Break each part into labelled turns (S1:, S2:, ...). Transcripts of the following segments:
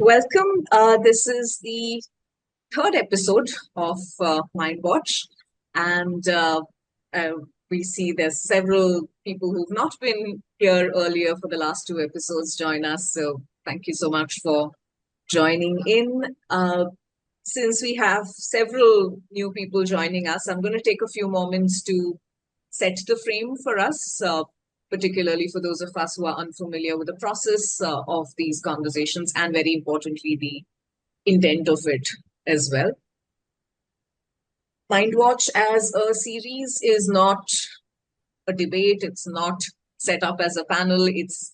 S1: Welcome. This is the third episode of MINDWATCH, and we see there's several people who've not been here earlier for the last two episodes join us. So thank you so much for joining in. Since we have several new people joining us, I'm going to take a few moments to set the frame for us, particularly for those of us who are unfamiliar with the process of these conversations and, very importantly, the intent of it as well. MINDWATCH as a series is not a debate. It's not set up as a panel. It's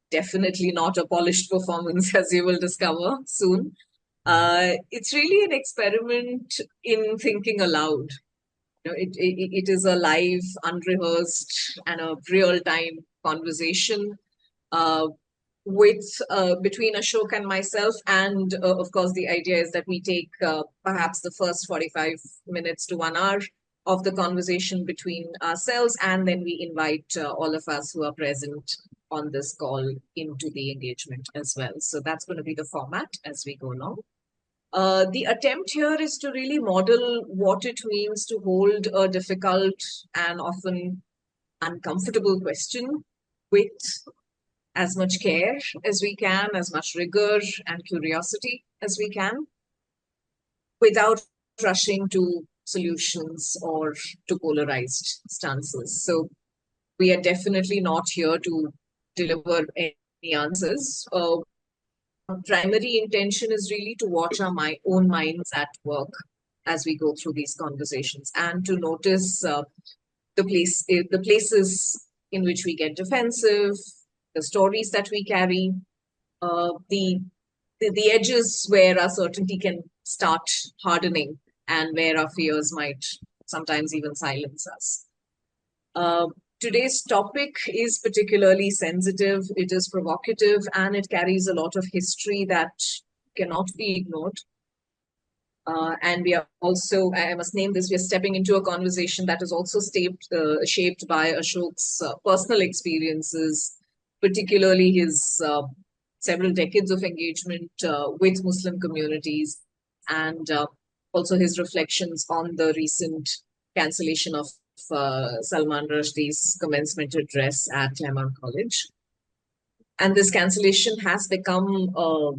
S1: definitely not a polished performance, as you will discover soon. It's really an experiment in thinking aloud. It is a live, unrehearsed, and a real-time conversation between Ashok and myself. And of course, the idea is that we take perhaps the first 45 minutes to 1 hour of the conversation between ourselves, and then we invite all of us who are present on this call into the engagement as well. So that's going to be the format as we go along. The attempt here is to really model what it means to hold a difficult and often uncomfortable question with as much care as we can, as much rigor and curiosity as we can, without rushing to solutions or to polarized stances. So we are definitely not here to deliver any answers. Our primary intention is really to watch our own minds at work as we go through these conversations, and to notice the places in which we get defensive, the stories that we carry, the edges where our certainty can start hardening, and where our fears might sometimes even silence us. Today's topic is particularly sensitive, it is provocative, and it carries a lot of history that cannot be ignored. And we are also, I must name this, we are stepping into a conversation that is also shaped by Ashok's personal experiences, particularly his several decades of engagement with Muslim communities, and also his reflections on the recent cancellation of Salman Rushdie's commencement address at Claremont College. And this cancellation has become a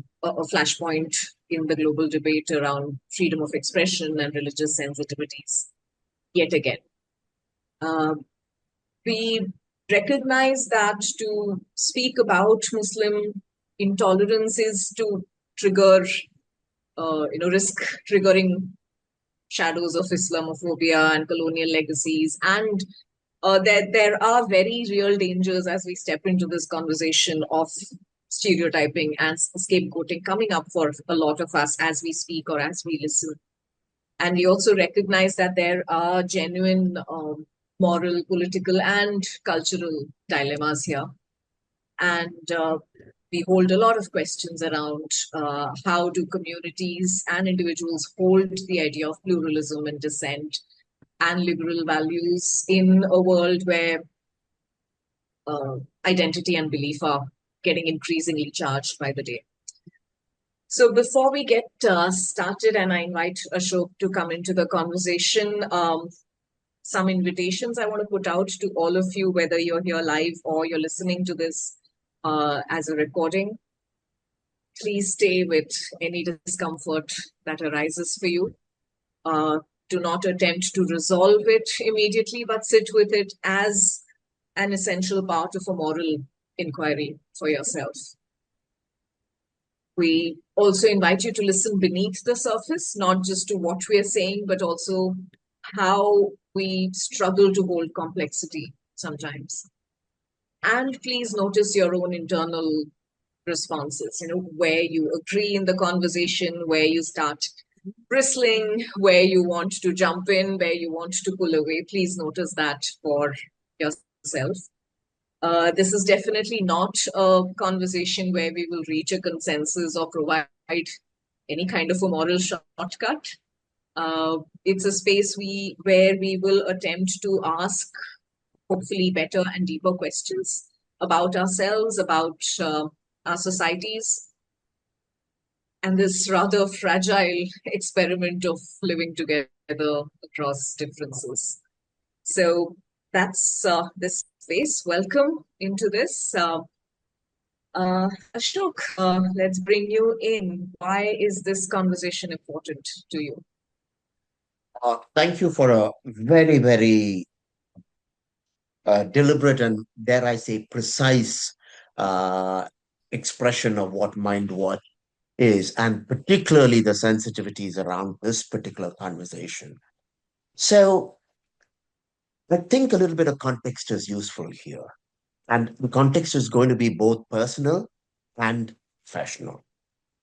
S1: flashpoint in the global debate around freedom of expression and religious sensitivities yet again. We recognize that to speak about Muslim intolerance is to trigger, risk triggering shadows of Islamophobia and colonial legacies. And there are very real dangers as we step into this conversation of stereotyping and scapegoating coming up for a lot of us as we speak or as we listen. And we also recognize that there are genuine moral, political, and cultural dilemmas here. And we hold a lot of questions around how do communities and individuals hold the idea of pluralism and dissent and liberal values in a world where identity and belief are getting increasingly charged by the day. So before we get started, and I invite Ashok to come into the conversation, some invitations I want to put out to all of you, whether you're here live or you're listening to this as a recording. Please stay with any discomfort that arises for you. Do not attempt to resolve it immediately, but sit with it as an essential part of a moral inquiry for yourself. We also invite you to listen beneath the surface, not just to what we are saying, but also how we struggle to hold complexity sometimes. And please notice your own internal responses, where you agree in the conversation, where you start bristling, where you want to jump in, where you want to pull away. Please notice that for yourself. This is definitely not a conversation where we will reach a consensus or provide any kind of a moral shortcut. It's a space where we will attempt to ask hopefully better and deeper questions about ourselves, about our societies, and this rather fragile experiment of living together across differences. So that's this space. Welcome into this. Ashok, let's bring you in. Why is this conversation important to you?
S2: Thank you for a very, very deliberate and, dare I say, precise uh, expression of what MindWatch is, and particularly the sensitivities around this particular conversation. So, I think a little bit of context is useful here. And the context is going to be both personal and professional.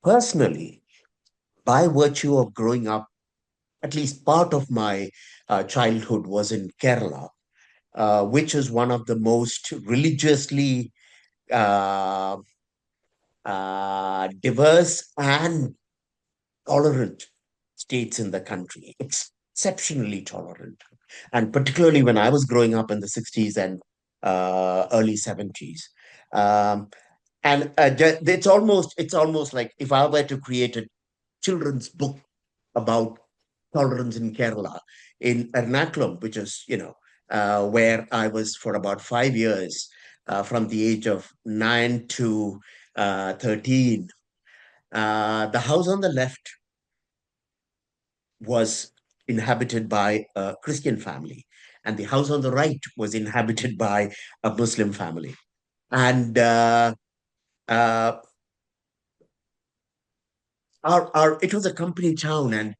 S2: Personally, by virtue of growing up, at least part of my childhood was in Kerala, which is one of the most religiously uh, diverse and tolerant states in the country, exceptionally tolerant. And particularly when I was growing up in the 60s and early 70s. Um, and it's almost like if I were to create a children's book about tolerance in Kerala, in Ernakulam, which is, where I was for about 5 years, from the age of 9 to 13. The house on the left was inhabited by a Christian family, and the house on the right was inhabited by a Muslim family. And uh, our it was a company town, and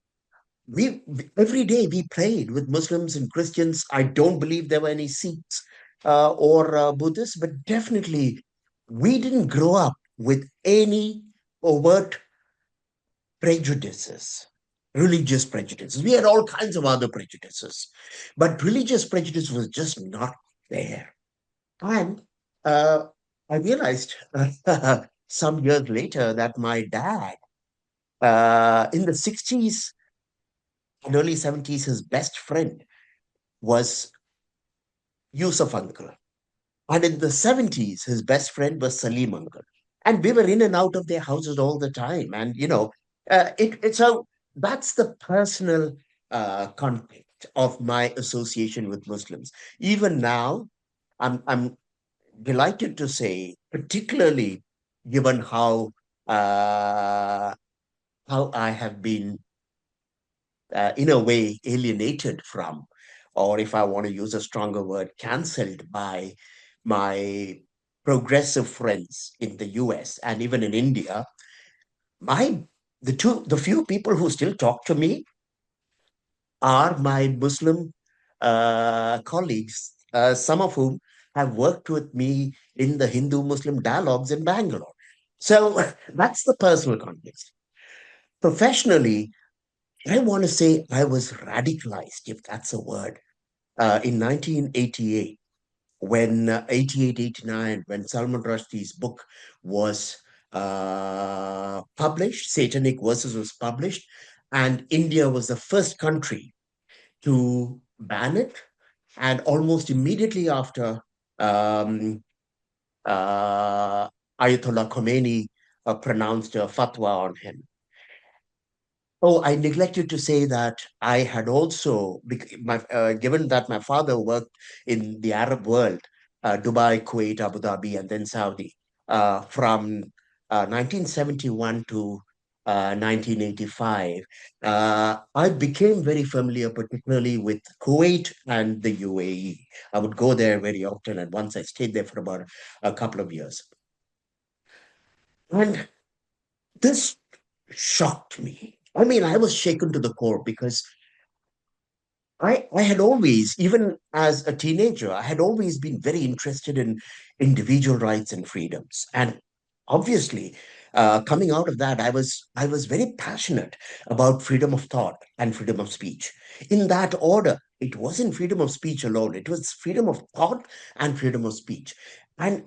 S2: we every day we played with Muslims and Christians. I don't believe there were any Sikhs or Buddhists, but definitely we didn't grow up with any overt prejudices, religious prejudices. We had all kinds of other prejudices, but religious prejudice was just not there. And uh, I realized some years later that my dad, in the 60s and early 70s, his best friend was Yusuf Uncle. And in the 70s, his best friend was Salim Uncle. And we were in and out of their houses all the time. And, so that's the personal context of my association with Muslims. Even now, I'm delighted to say, particularly given uh, how I have been, in a way, alienated from, or if I want to use a stronger word, cancelled by my progressive friends in the US and even in India. My the few people who still talk to me are my Muslim colleagues, some of whom have worked with me in the Hindu Muslim dialogues in Bangalore. So that's the personal context. Professionally, I want to say I was radicalized, if that's a word, in 1988, when 88, 89, when Salman Rushdie's book was published, Satanic Verses was published, and India was the first country to ban it. And almost immediately after, um, Ayatollah Khomeini pronounced a fatwa on him. Oh, I neglected to say that I had also, given that my father worked in the Arab world, Dubai, Kuwait, Abu Dhabi, and then Saudi, from 1971 to 1985, I became very familiar, particularly with Kuwait and the UAE. I would go there very often, and once I stayed there for about a couple of years. And this shocked me. I mean, I was shaken to the core because I had always, even as a teenager, I had always been very interested in individual rights and freedoms. And obviously, coming out of that, I was very passionate about freedom of thought and freedom of speech. In that order, it wasn't freedom of speech alone, it was freedom of thought and freedom of speech. And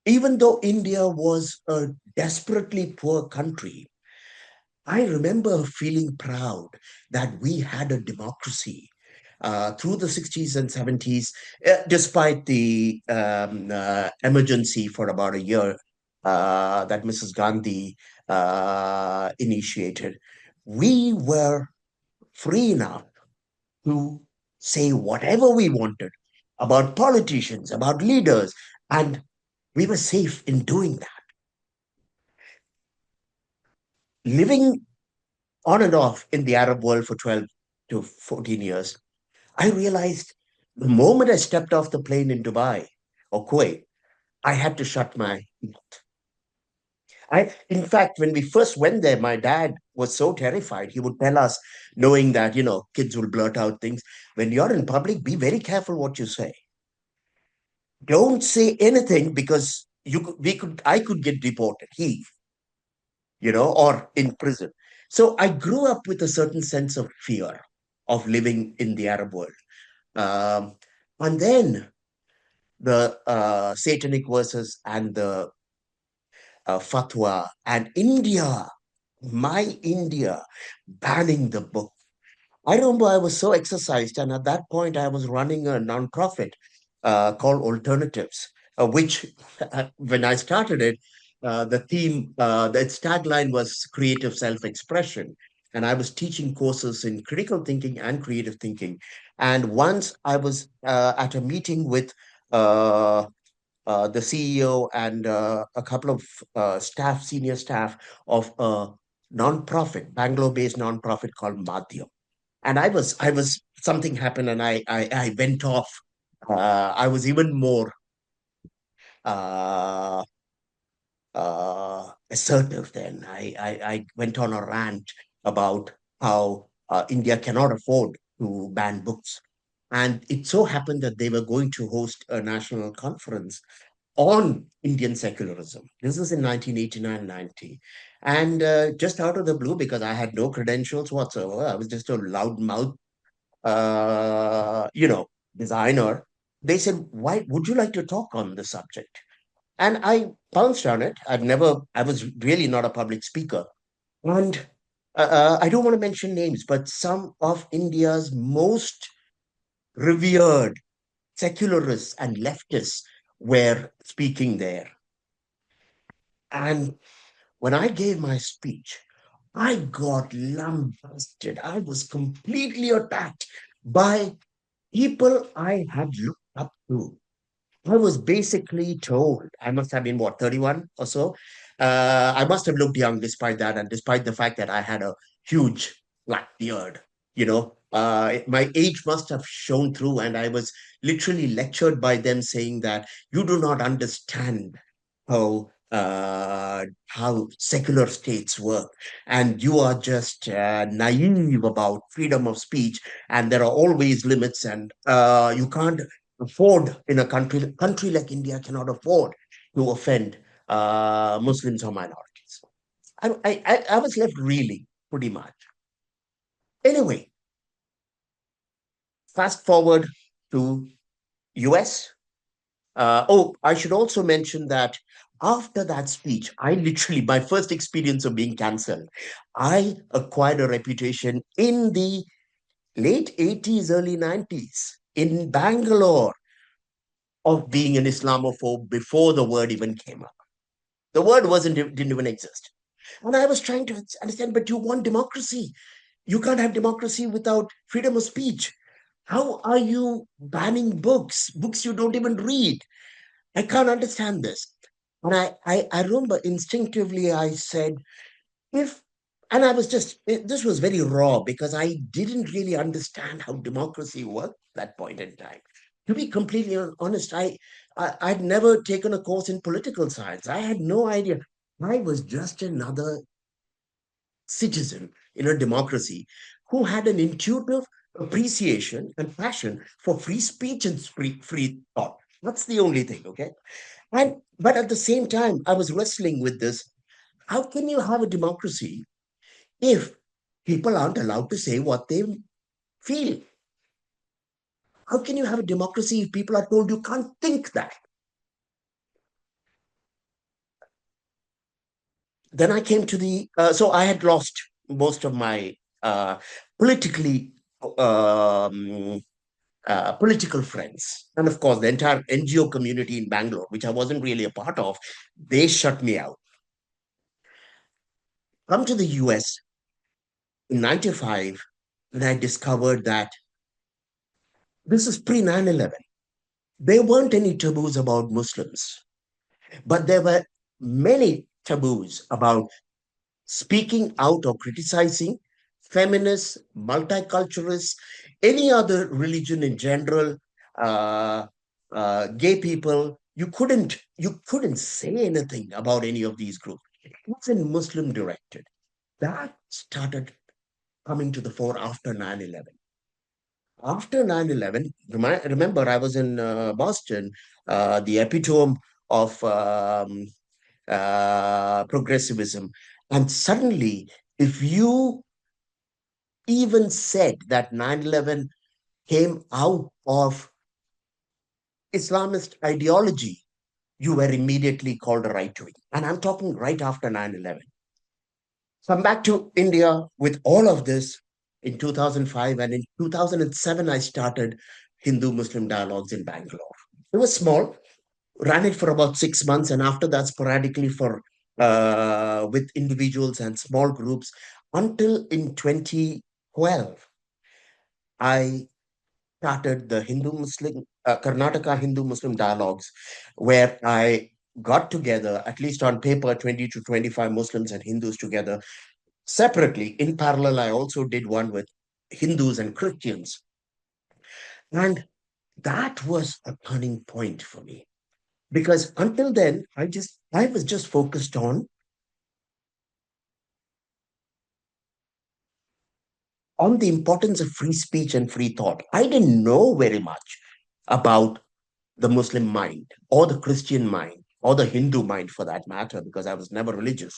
S2: even though India was a desperately poor country, I remember feeling proud that we had a democracy through the 60s and 70s, despite the emergency for about a year that Mrs. Gandhi initiated, we were free enough to say whatever we wanted about politicians, about leaders, and we were safe in doing that. Living on and off in the Arab world for 12 to 14 years, I realized the moment I stepped off the plane in Dubai or Kuwait, I had to shut my mouth. In fact, when we first went there, my dad was so terrified. He would tell us, knowing that, kids will blurt out things. When you're in public, be very careful what you say. Don't say anything because I could get deported, or in prison. So I grew up with a certain sense of fear of living in the Arab world. Um, and then the satanic verses and the fatwa and India, my India, banning the book. I remember I was so exercised, and at that point, I was running a nonprofit called Alternatives, which, when I started it, its tagline was creative self expression. And I was teaching courses in critical thinking and creative thinking. And once I was at a meeting with uh, the CEO and a couple of senior staff of a nonprofit, Bangalore-based nonprofit called Madhyam. And something happened and I went off. I was even more uh, assertive then. I went on a rant about how India cannot afford to ban books. And it so happened that they were going to host a national conference on Indian secularism. This is in 1989-90. And just out of the blue, because I had no credentials whatsoever, I was just a loudmouth, designer. They said, why would you like to talk on the subject? And I pounced on it. I was really not a public speaker. And I don't want to mention names, but some of India's most revered secularists and leftists were speaking there. And when I gave my speech, I got lambasted. I was completely attacked by people I had looked up to. I was basically told, I must have been what, 31 or so. I must have looked young despite that, and despite the fact that I had a huge black beard. My age must have shown through, and I was literally lectured by them saying that you do not understand how secular states work, and you are just naive about freedom of speech, and there are always limits, and you can't afford in a country like India cannot afford to offend Muslims or minorities. I was left reeling pretty much. Anyway, fast forward to US. I should also mention that after that speech, my first experience of being cancelled, I acquired a reputation in the late 80s, early 90s in Bangalore of being an Islamophobe before the word even came up. The word didn't even exist. And I was trying to understand, but you want democracy. You can't have democracy without freedom of speech. How are you banning books you don't even read? I can't understand this. And I remember instinctively I said, if, and I was this was very raw because I didn't really understand how democracy worked at that point in time. To be completely honest, I'd never taken a course in political science. I had no idea. I was just another citizen in a democracy who had an intuitive appreciation and passion for free speech and free thought. That's the only thing, okay? But at the same time, I was wrestling with this. How can you have a democracy if people aren't allowed to say what they feel? How can you have a democracy if people are told you can't think that? Then I came to so I had lost most of my politically um, political friends. And of course, the entire NGO community in Bangalore, which I wasn't really a part of, they shut me out. come to the US in 95, and I discovered that this is pre 9/11. There weren't any taboos about Muslims, but there were many taboos about speaking out or criticizing feminists, multiculturalists, any other religion in general, uh, gay people. You couldn't say anything about any of these groups. It wasn't Muslim directed. That started coming to the fore after 9/11. After 9/11, remember, I was in Boston, the epitome of progressivism. And suddenly, if you even said that 9/11 came out of Islamist ideology, you were immediately called a right wing. And I'm talking right after 9/11. Come back to India with all of this in 2005. And in 2007, I started Hindu Muslim Dialogues in Bangalore. It was small, ran it for about 6 months, and after that, sporadically for with individuals and small groups until in 2012, I started the Hindu Muslim Karnataka Hindu Muslim Dialogues, where I got together, at least on paper, 20 to 25 Muslims and Hindus together separately. In parallel, I also did one with Hindus and Christians. And that was a turning point for me, because until then, I was just focused on the importance of free speech and free thought. I didn't know very much about the Muslim mind or the Christian mind or the Hindu mind for that matter, because I was never religious.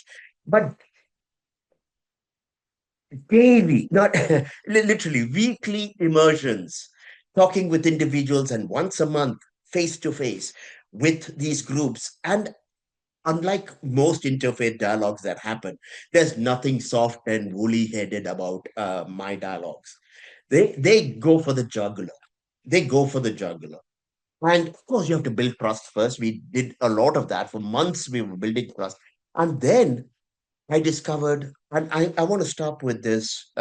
S2: But daily, not literally weekly immersions, talking with individuals, and once a month, face to face with these groups. And unlike most interfaith dialogues that happen, there's nothing soft and woolly headed about my dialogues. They go for the jugular. They go for the jugular. And of course, you have to build trust first. We did a lot of that for months. We were building trust. And then I discovered, and I want to stop with this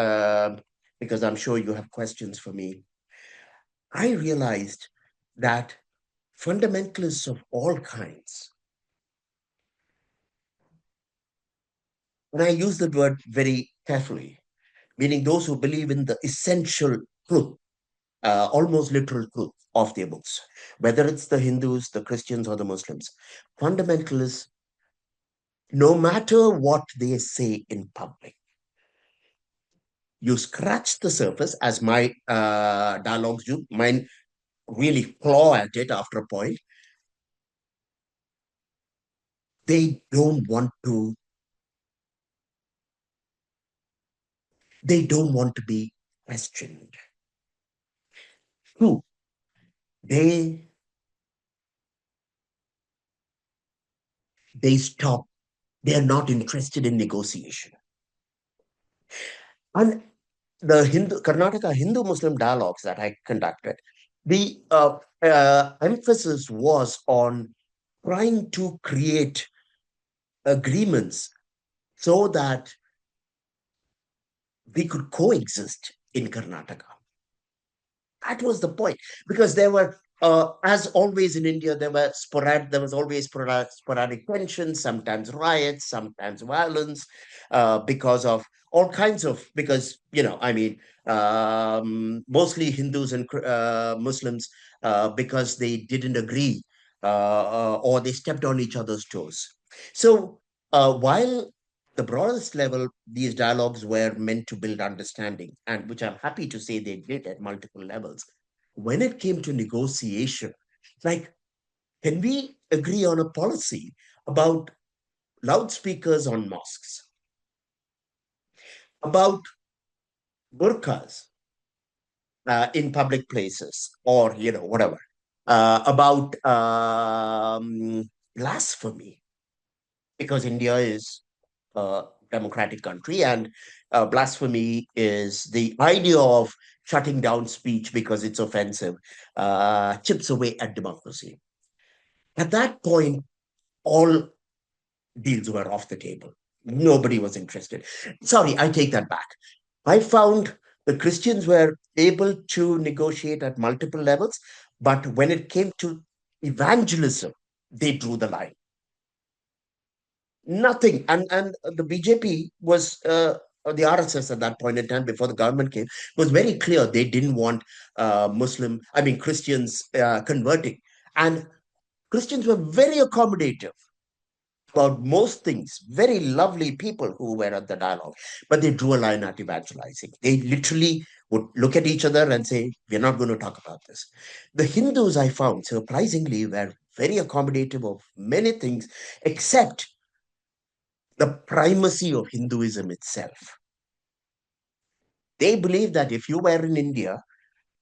S2: because I'm sure you have questions for me. I realized that fundamentalists of all kinds, and I use the word very carefully, meaning those who believe in the essential truth, almost literal truth of their books, whether it's the Hindus, the Christians, or the Muslims. Fundamentalists, no matter what they say in public, you scratch the surface, as my dialogues do. Mine really claw at it after a point. They don't want to. They don't want to be questioned. Two, they they stop. They are not interested in negotiation. And the Karnataka Hindu Muslim dialogues that I conducted, the emphasis was on trying to create agreements so that we could coexist in Karnataka. That was the point, because there were, as always in India, there was always sporadic tensions, sometimes riots, sometimes violence, because of all kinds of, because, I mean, mostly Hindus and Muslims, because they didn't agree, or they stepped on each other's toes. So while the broadest level, these dialogues were meant to build understanding, and which I'm happy to say they did at multiple levels. When it came to negotiation, like, can we agree on a policy about loudspeakers on mosques, about burqas in public places, or, whatever, about blasphemy, because India is a democratic country, and blasphemy is the idea of shutting down speech because it's offensive, chips away at democracy. At that point, all deals were off the table. Nobody was interested. Sorry, I take that back. I found the Christians were able to negotiate at multiple levels, but when it came to evangelism, they drew the line. Nothing. And the BJP was, or the RSS at that point in time, before the government came, was very clear. They didn't want Christians converting. And Christians were very accommodative about most things, very lovely people who were at the dialogue, but they drew a line at evangelizing. They literally would look at each other and say, we're not going to talk about this. The Hindus, I found, surprisingly, were very accommodative of many things, except the primacy of Hinduism itself. They believe that if you were in India,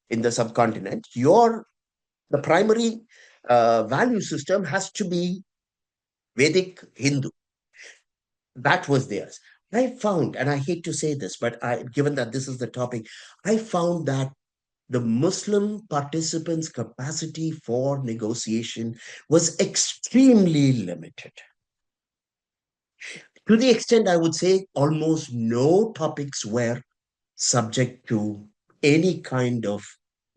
S2: in the subcontinent, the primary value system has to be Vedic Hindu. That was theirs. I found, and I hate to say this, but given that this is the topic, I found that the Muslim participants' capacity for negotiation was extremely limited. To the extent I would say almost no topics were subject to any kind of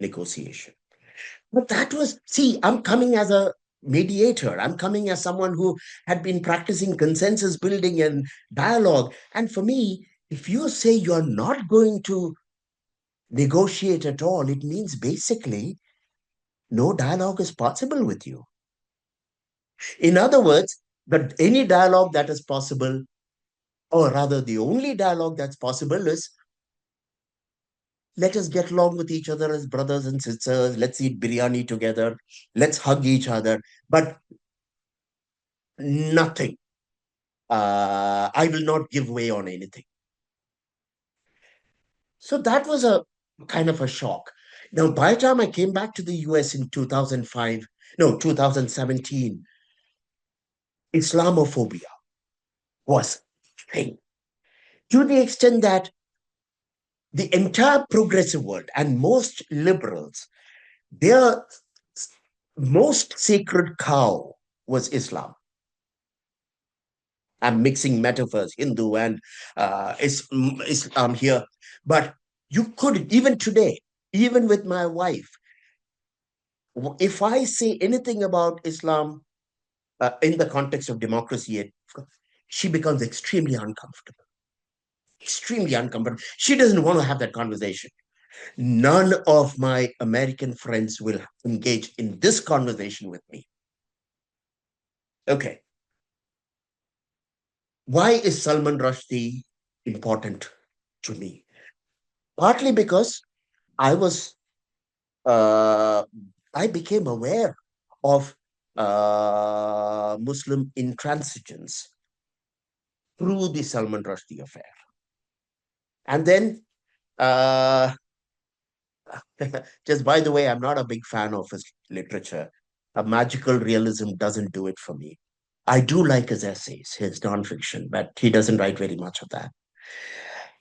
S2: negotiation. But that was, see, I'm coming as a mediator. I'm coming as someone who had been practicing consensus building and dialogue. And for me, if you say you're not going to negotiate at all, it means basically no dialogue is possible with you. In other words, that any dialogue that is possible, or rather the only dialogue that's possible, is let us get along with each other as brothers and sisters. Let's eat biryani together. Let's hug each other. But nothing. I will not give way on anything. So that was a kind of a shock. Now, by the time I came back to the US in 2005, no, 2017, Islamophobia was a thing, to the extent that the entire progressive world and most liberals, their most sacred cow was Islam. I'm mixing metaphors, Hindu and Islam here. But you could, even today, even with my wife, if I say anything about Islam in the context of democracy, she becomes extremely uncomfortable. Extremely uncomfortable. She doesn't want to have that conversation. None of my American friends will engage in this conversation with me. Okay. Why is Salman Rushdie important to me? Partly because I was, uh, I became aware of Muslim intransigence through the Salman Rushdie affair. And then, uh, just by the way, I'm not a big fan of his literature. A magical realism doesn't do it for me. I do like his essays, his nonfiction, but he doesn't write very much of that.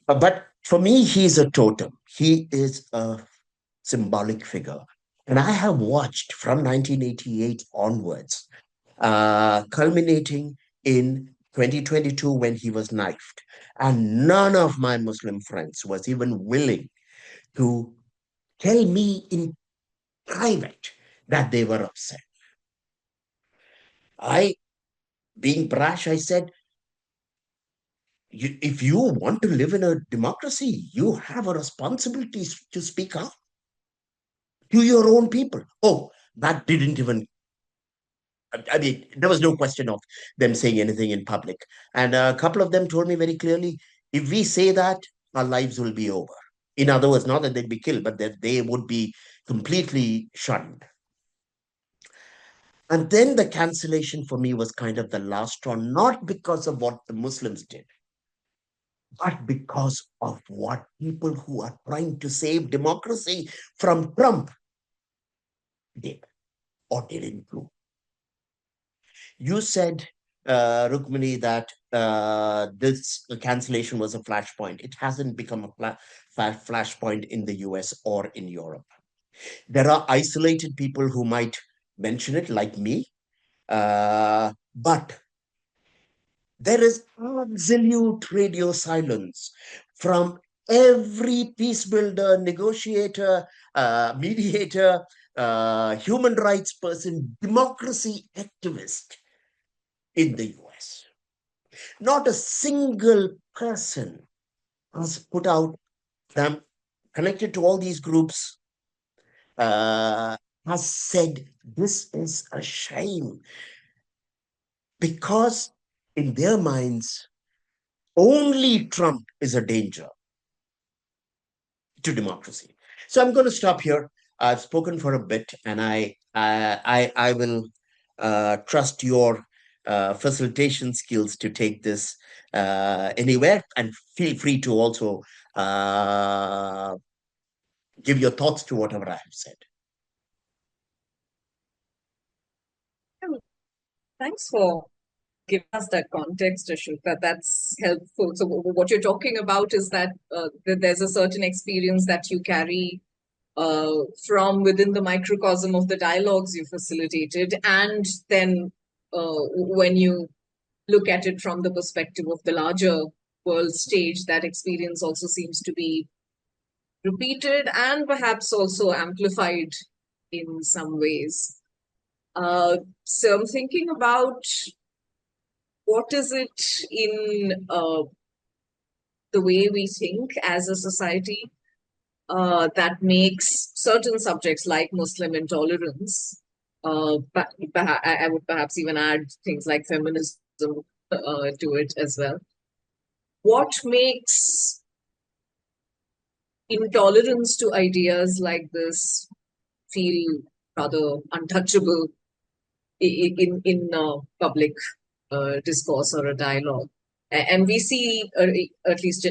S2: But for me, he's a totem. He is a symbolic figure. And I have watched from 1988 onwards, culminating in 2022 when he was knifed. And none of my Muslim friends was even willing to tell me in private that they were upset. I, being brash, I said, if you want to live in a democracy, you have a responsibility to speak up to your own people. Oh, that didn't even, I mean, there was no question of them saying anything in public. And a couple of them told me very clearly, if we say that, our lives will be over. In other words, not that they'd be killed, but that they would be completely shunned. And then the cancellation for me was kind of the last straw, not because of what the Muslims did, but because of what people who are trying to save democracy from Trump did or didn't do. You said, Rukmini, that this cancellation was a flashpoint. It hasn't become a flashpoint in the US or in Europe. There are isolated people who might mention it, like me, but There is absolute radio silence from every peace builder, negotiator, mediator, human rights person, democracy activist in the US. Not a single person has put out them connected to all these groups, uh, has said this is a shame, because in their minds, only Trump is a danger to democracy. So I'm going to stop here. I've spoken for a bit, and I will trust your facilitation skills to take this anywhere, and feel free to also uh, give your thoughts to whatever I have said.
S1: Thanks for giving us that context, Ashok. That's helpful. So, what you're talking about is that there's a certain experience that you carry from within the microcosm of the dialogues you facilitated, and then when you look at it from the perspective of the larger world stage, that experience also seems to be repeated and perhaps also amplified in some ways. So I'm thinking about what is it in the way we think as a society that makes certain subjects like Muslim intolerance, but I would perhaps even add things like feminism to it as well. What makes intolerance to ideas like this feel rather untouchable in public discourse or a dialogue? And we see, at least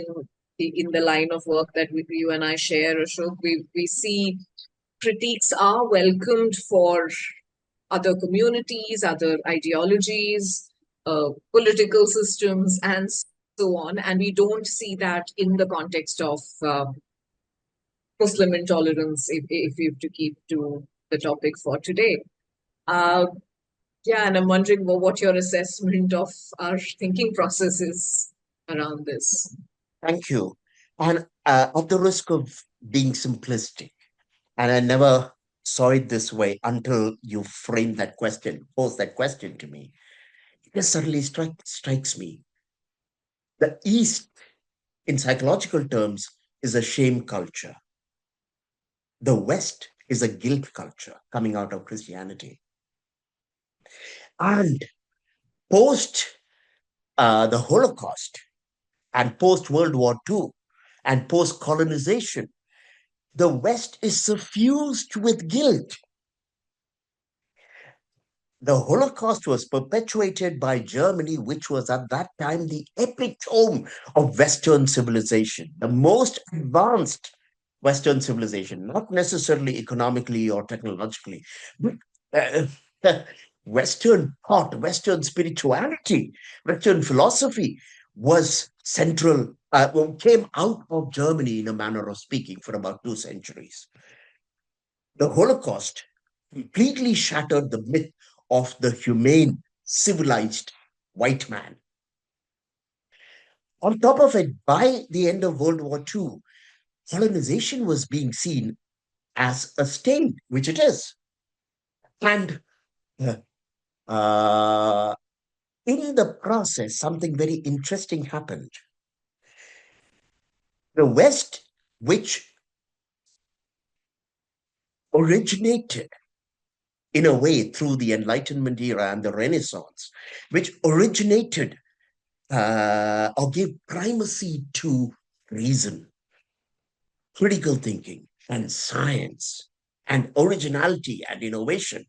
S1: in the line of work that you and I share, Ashok, we see critiques are welcomed for other communities, other ideologies, political systems, and so on. And we don't see that in the context of Muslim intolerance, if we have to keep to the topic for today. Uh, yeah, and I'm wondering what your assessment of our thinking process is around this.
S2: Thank you. And at the risk of being simplistic, and I never saw it this way until you framed that question, posed that question to me, it just suddenly strikes me. The East, in psychological terms, is a shame culture. The West is a guilt culture coming out of Christianity. And post the Holocaust, and post World War II, and post colonization, the West is suffused with guilt. The Holocaust was perpetuated by Germany, which was at that time the epitome of Western civilization, the most advanced Western civilization, not necessarily economically or technologically, but Western thought, Western spirituality, Western philosophy was central, came out of Germany in a manner of speaking for about 2 centuries. The Holocaust completely shattered the myth of the humane, civilized white man. On top of it, by the end of World War II, colonization was being seen as a stain, which it is. And uh, in the process, something very interesting happened. The West, which originated in a way through the Enlightenment era and the Renaissance, which originated or gave primacy to reason, critical thinking, and science, and originality and innovation,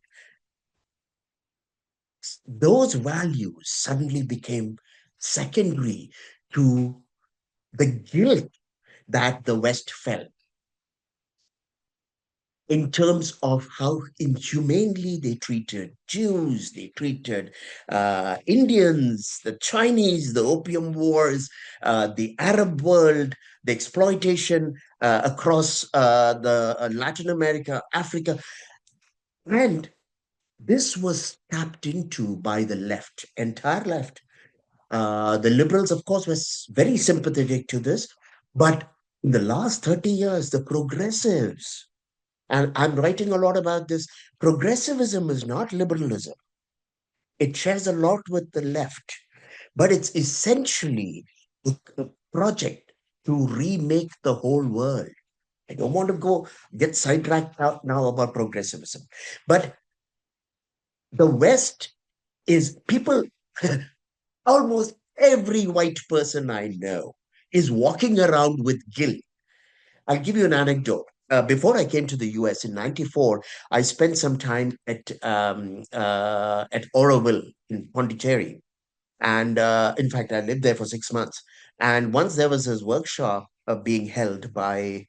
S2: those values suddenly became secondary to the guilt that the West felt in terms of how inhumanely they treated Jews, they treated Indians, the Chinese, the Opium Wars, the Arab world, the exploitation across the Latin America, Africa. And this was tapped into by the left, entire left. The liberals, of course, were very sympathetic to this. But in the last 30 years, the progressives, and I'm writing a lot about this, progressivism is not liberalism. It shares a lot with the left, but it's essentially a project to remake the whole world. I don't want to go get sidetracked out now about progressivism, but the West is people, almost every white person I know is walking around with guilt. I'll give you an anecdote. Before I came to the US in '94, I spent some time at Oroville in Pondicherry. And in fact, I lived there for 6 months. And once there was this workshop being held by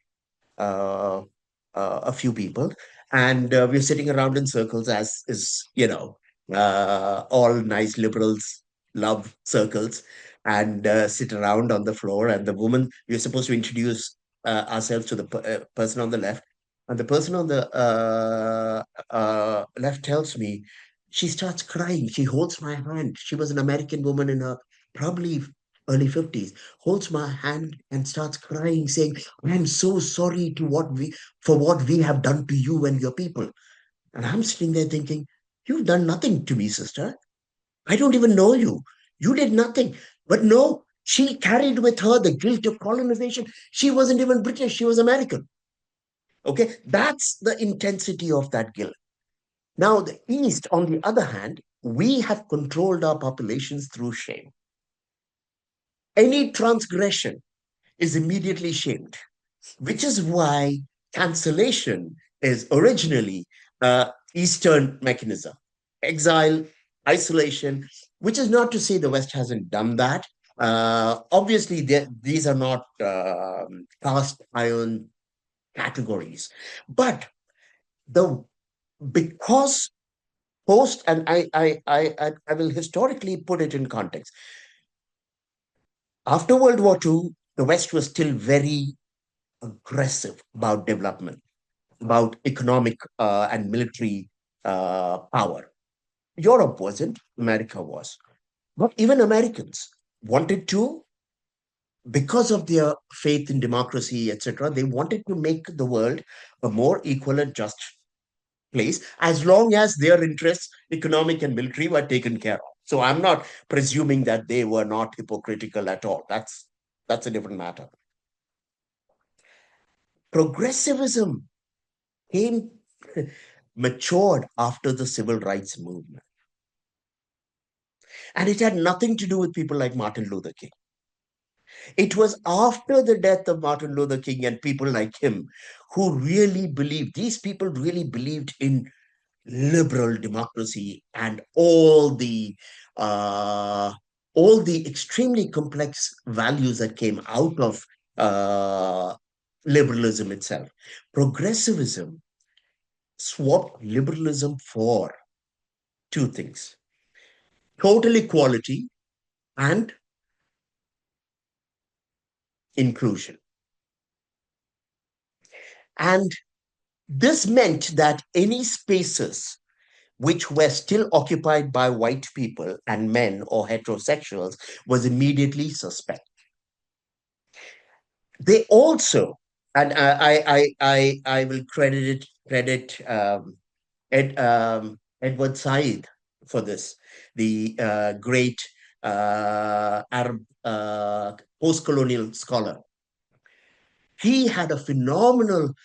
S2: uh, a few people, and we were sitting around in circles, as is, all nice liberals love circles, and sit around on the floor. And the woman, we were supposed to introduce ourselves to the person on the left, and the person on the left tells me, she starts crying. She holds my hand. She was an American woman in her probably early 50s, holds my hand and starts crying, saying, I'm so sorry for what we have done to you and your people. And I'm sitting there thinking, you've done nothing to me, sister. I don't even know you. You did nothing. But no, she carried with her the guilt of colonization. She wasn't even British, she was American. Okay, that's the intensity of that guilt. Now, the East, on the other hand, we have controlled our populations through shame. Any transgression is immediately shamed, which is why cancellation is originally Eastern mechanism. Exile, isolation, which is not to say the West hasn't done that. Obviously, these are not cast iron categories, but the because post, and I will historically put it in context. After World War II, the West was still very aggressive about development, about economic and military power. Europe wasn't, America was. But even Americans wanted to, because of their faith in democracy, etc., they wanted to make the world a more equal and just place as long as their interests, economic and military, were taken care of. So I'm not presuming that they were not hypocritical at all. That's a different matter. Progressivism came matured after the civil rights movement. And it had nothing to do with people like Martin Luther King. It was after the death of Martin Luther King and people like him who really believed, these people really believed in liberal democracy and uh, all the extremely complex values that came out of uh, liberalism itself. Progressivism swapped liberalism for two things: total equality and inclusion. And this meant that any spaces which were still occupied by white people and men or heterosexuals was immediately suspect. They also, and I will credit Edward Said for this, the great Arab post-colonial scholar. He had a phenomenal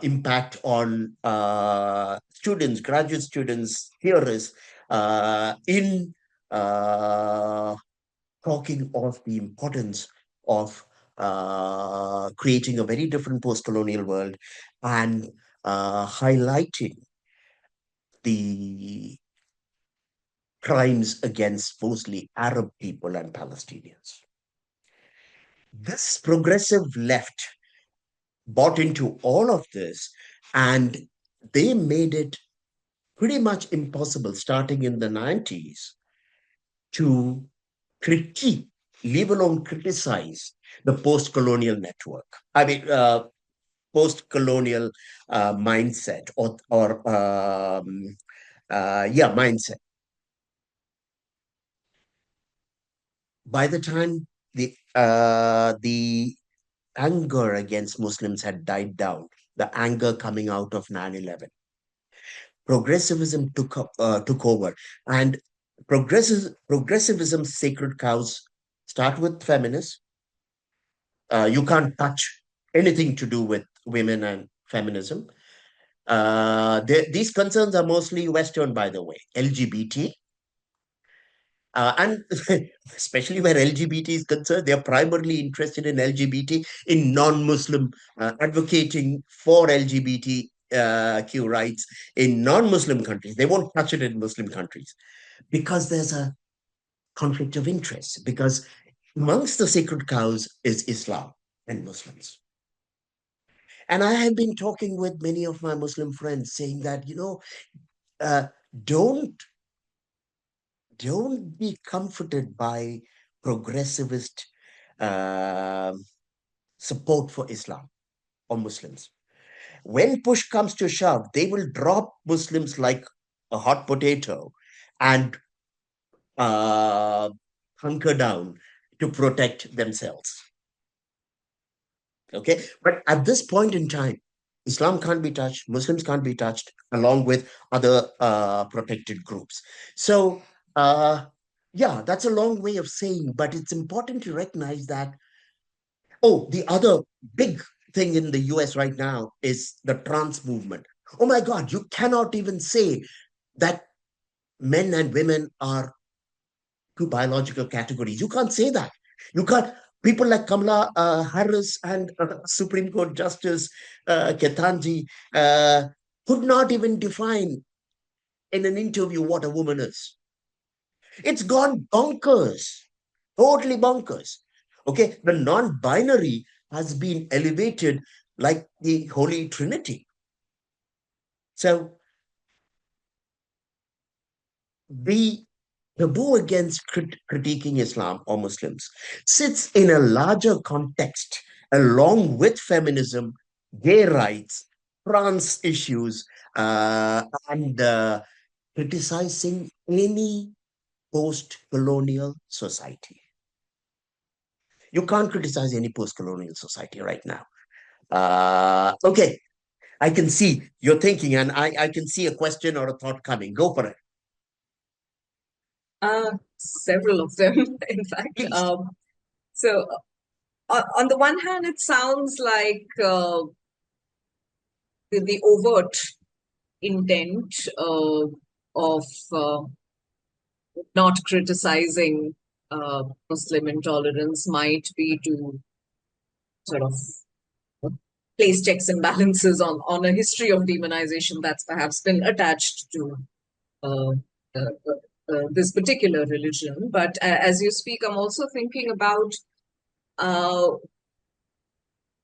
S2: impact on students, graduate students, theorists, in uh, talking of the importance of creating a very different post-colonial world and highlighting the crimes against mostly Arab people and Palestinians. This progressive left bought into all of this, and they made it pretty much impossible starting in the 90s to critique, leave alone criticize the post colonial network. I mean, post colonial mindset or mindset. by the time the anger against Muslims had died down, the anger coming out of 9/11, progressivism took over, and progressivism's sacred cows start with feminists. You can't touch anything to do with women and feminism. These concerns are mostly Western, by the way. LGBT, and especially where LGBT is concerned, they are primarily interested in LGBT in non-Muslim, advocating for LGBTQ rights in non-Muslim countries. They won't touch it in Muslim countries because there's a conflict of interest. Because amongst the sacred cows is Islam and Muslims. And I have been talking with many of my Muslim friends saying that, uh, don't don't be comforted by progressivist uh, support for Islam or Muslims. When push comes to shove, they will drop Muslims like a hot potato and uh, hunker down to protect themselves. Okay. But at this point in time, Islam can't be touched, Muslims can't be touched, along with other protected groups. So, yeah, that's a long way of saying, but it's important to recognize that. Oh, the other big thing in the US right now is the trans movement. Oh my God, you cannot even say that men and women are two biological categories. You can't say that. You can't. People like Kamala Harris and Supreme Court Justice Ketanji could not even define in an interview what a woman is. It's gone bonkers, totally bonkers. Okay, the non-binary has been elevated like the Holy Trinity. So the taboo against critiquing Islam or Muslims sits in a larger context along with feminism, gay rights, trans issues, and criticizing any post colonial society. You can't criticize any post colonial society right now. Okay, I can see you're thinking, and I can see a question or a thought coming. Go for it,
S1: Several of them, in fact.
S2: please.
S1: So, on the one hand, it sounds like the overt intent of not criticizing Muslim intolerance might be to sort of place checks and balances on a history of demonization that's perhaps been attached to uh, this particular religion. But as you speak, I'm also thinking about uh,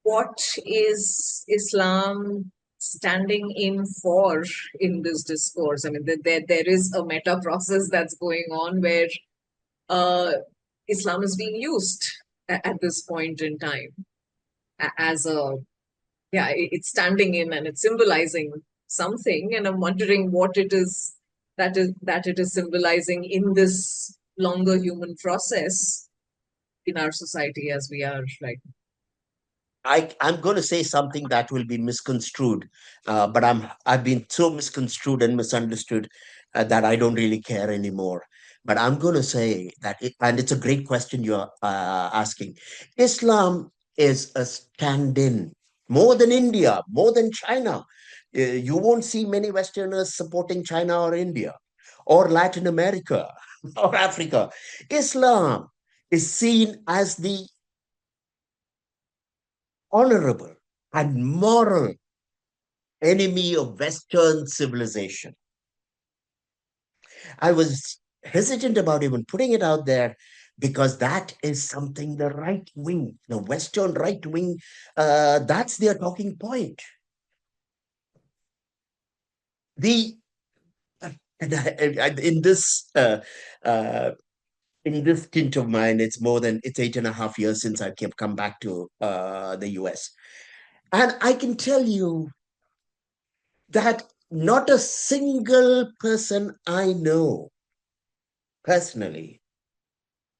S1: what is Islam standing in for in this discourse? I mean, there is a meta process that's going on where uh, Islam is being used at this point in time as a, yeah, it's standing in and it's symbolizing something. And I'm wondering what it is that it is symbolizing in this longer human process in our society as we are right now.
S2: I'm going to say something that will be misconstrued, but I've been so misconstrued and misunderstood that I don't really care anymore. But I'm going to say that, and it's a great question you're asking. Islam is a stand-in more than India, more than China. You won't see many Westerners supporting China or India or Latin America or Africa. Islam is seen as the honorable and moral enemy of Western civilization. I was hesitant about even putting it out there because that is something the right wing, the Western right wing, that's their talking point. The in this in this stint of mine, it's 8.5 years since I come back to the US, and I can tell you that not a single person I know personally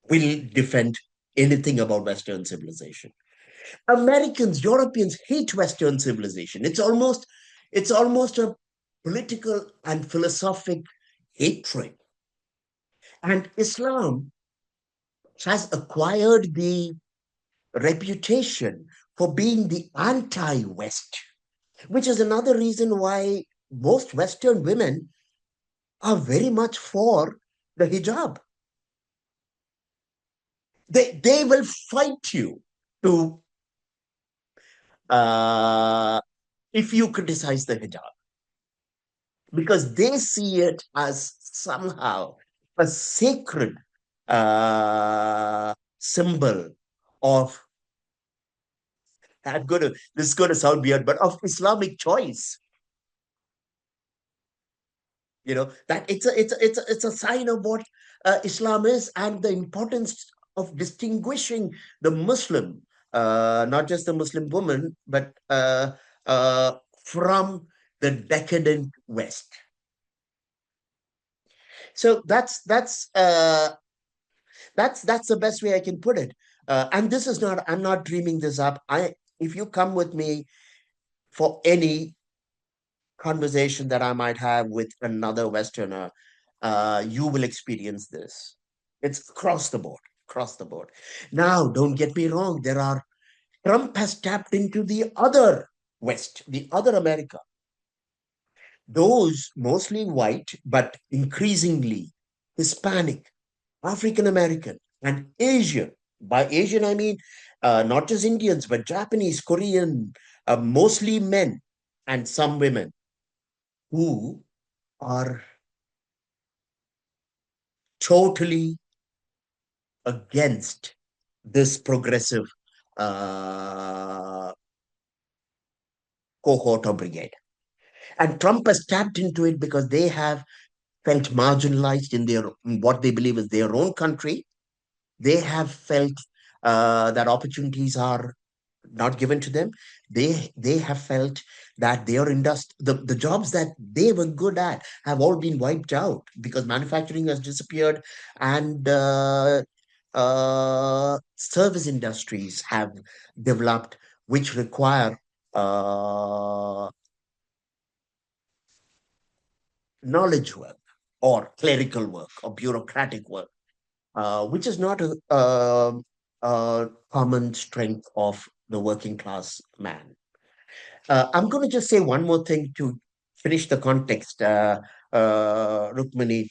S2: will defend anything about Western civilization. Americans, Europeans hate Western civilization. It's almost a political and philosophic hatred. And Islam has acquired the reputation for being the anti-West, which is another reason why most Western women are very much for the hijab. They will fight you to uh, if you criticize the hijab because they see it as somehow a sacred symbol of this is going to sound weird, but of Islamic choice. That it's a sign of what Islam is and the importance of distinguishing the Muslim, not just the Muslim woman, but from the decadent West. So that's the best way I can put it. And this is not I'm not dreaming this up. I If you come with me for any conversation that I might have with another Westerner, you will experience this. It's across the board, across the board. Now, don't get me wrong. Trump has tapped into the other West, the other America. Those mostly white, but increasingly Hispanic, African American, and Asian. By Asian, I mean not just Indians, but Japanese, Korean, mostly men and some women who are totally against this progressive uh, cohort or brigade. And Trump has tapped into it because they have felt marginalized in what they believe is their own country. They have felt that opportunities are not given to them. They have felt that their the jobs that they were good at have all been wiped out because manufacturing has disappeared and service industries have developed which require knowledge work or clerical work or bureaucratic work, which is not a common strength of the working class man. I'm going to just say one more thing to finish the context, Rukmini,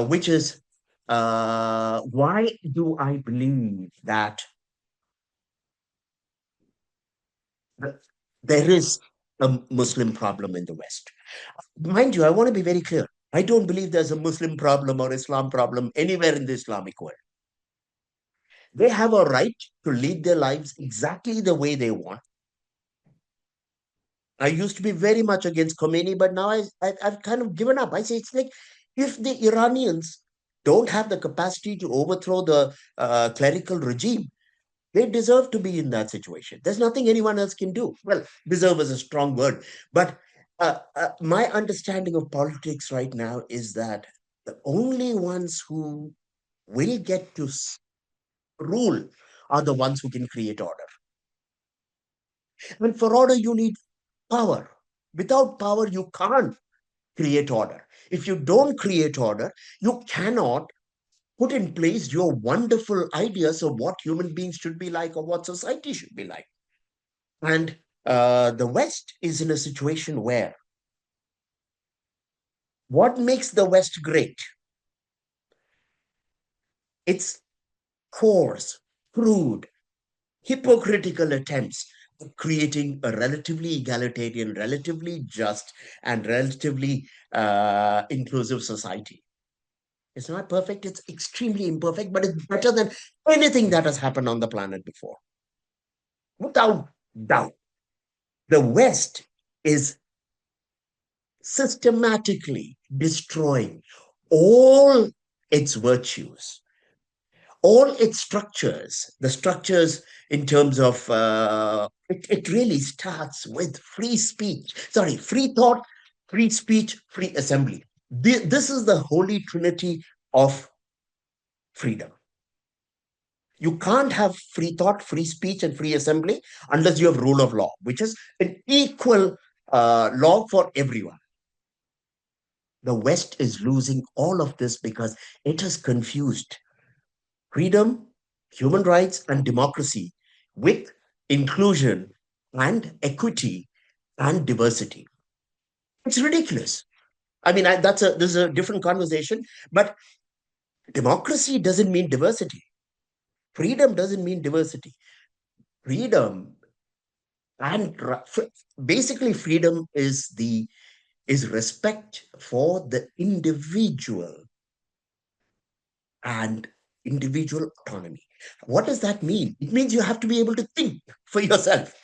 S2: which is why do I believe that there is a Muslim problem in the West? Mind you, I want to be very clear. I don't believe there's a Muslim problem or Islam problem anywhere in the Islamic world. They have a right to lead their lives exactly the way they want. I used to be very much against Khomeini, but now I've kind of given up. I say it's like if the Iranians don't have the capacity to overthrow the clerical regime, they deserve to be in that situation. There's nothing anyone else can do. Well, deserve is a strong word, but my understanding of politics right now is that the only ones who will get to rule are the ones who can create order. And for order, you need power. Without power, you can't create order. If you don't create order, you cannot put in place your wonderful ideas of what human beings should be like or what society should be like. And the West is in a situation where what makes the West great? It's coarse, crude, hypocritical attempts at creating a relatively egalitarian, relatively just, and relatively inclusive society. It's not perfect, it's extremely imperfect, but it's better than anything that has happened on the planet before. Without doubt, the West is systematically destroying all its virtues, all its structures, the structures in terms of, it really starts with free thought, free speech, free assembly. This is the holy trinity of freedom. You can't have free thought, free speech, and free assembly unless you have rule of law, which is an equal law for everyone. The West is losing all of this because it has confused freedom, human rights, and democracy with inclusion and equity and diversity. It's ridiculous. I mean, this is a different conversation, but democracy doesn't mean diversity. Freedom doesn't mean diversity. Freedom and basically freedom is respect for the individual and individual autonomy. What does that mean? It means you have to be able to think for yourself.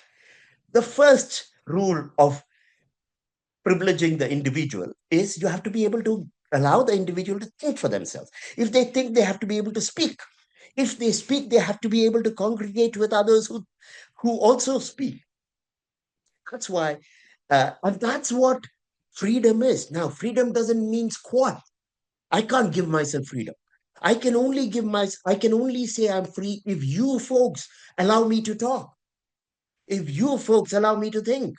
S2: The first rule of privileging the individual is you have to be able to allow the individual to think for themselves. If they think, they have to be able to speak. If they speak, they have to be able to congregate with others who also speak. That's why, and that's what freedom is. Now, freedom doesn't mean squat. I can't give myself freedom. I can only say I'm free if you folks allow me to talk. If you folks allow me to think.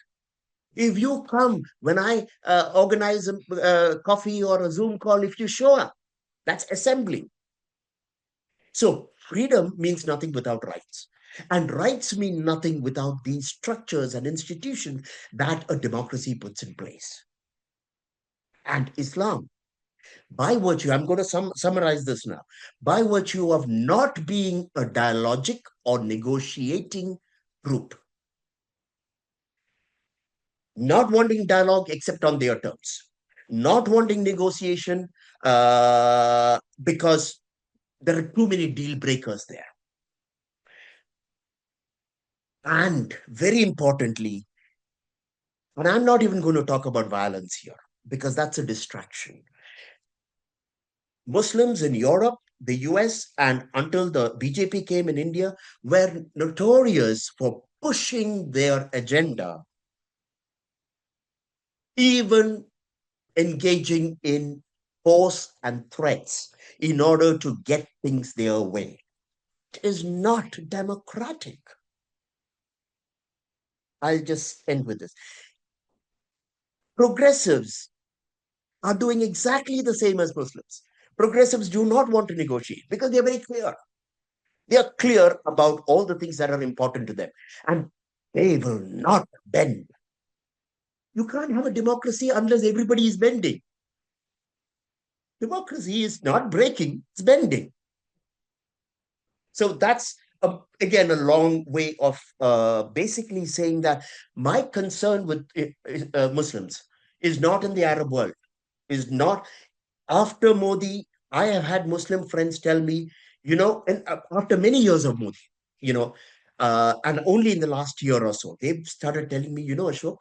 S2: If you come when I organize a coffee or a Zoom call, if you show up, that's assembly. So freedom means nothing without rights. And rights mean nothing without these structures and institutions that a democracy puts in place. And Islam, by virtue, I'm going to summarize this now, by virtue of not being a dialogic or negotiating group, not wanting dialogue except on their terms, not wanting negotiation because there are too many deal breakers there. And very importantly, and I'm not even going to talk about violence here because that's a distraction. Muslims in Europe, the US, and until the BJP came in India, were notorious for pushing their agenda, even engaging in force and threats in order to get things their way. It is not democratic. I'll just end with this. Progressives are doing exactly the same as Muslims. Progressives do not want to negotiate because they're very clear. They are clear about all the things that are important to them, and they will not bend. You can't have a democracy unless everybody is bending. Democracy is not breaking, it's bending. So that's again a long way of basically saying that my concern with Muslims is not in the Arab world, is not after Modi. I have had Muslim friends tell me, and after many years of Modi, you know, and only in the last year or so, they've started telling me, Ashok,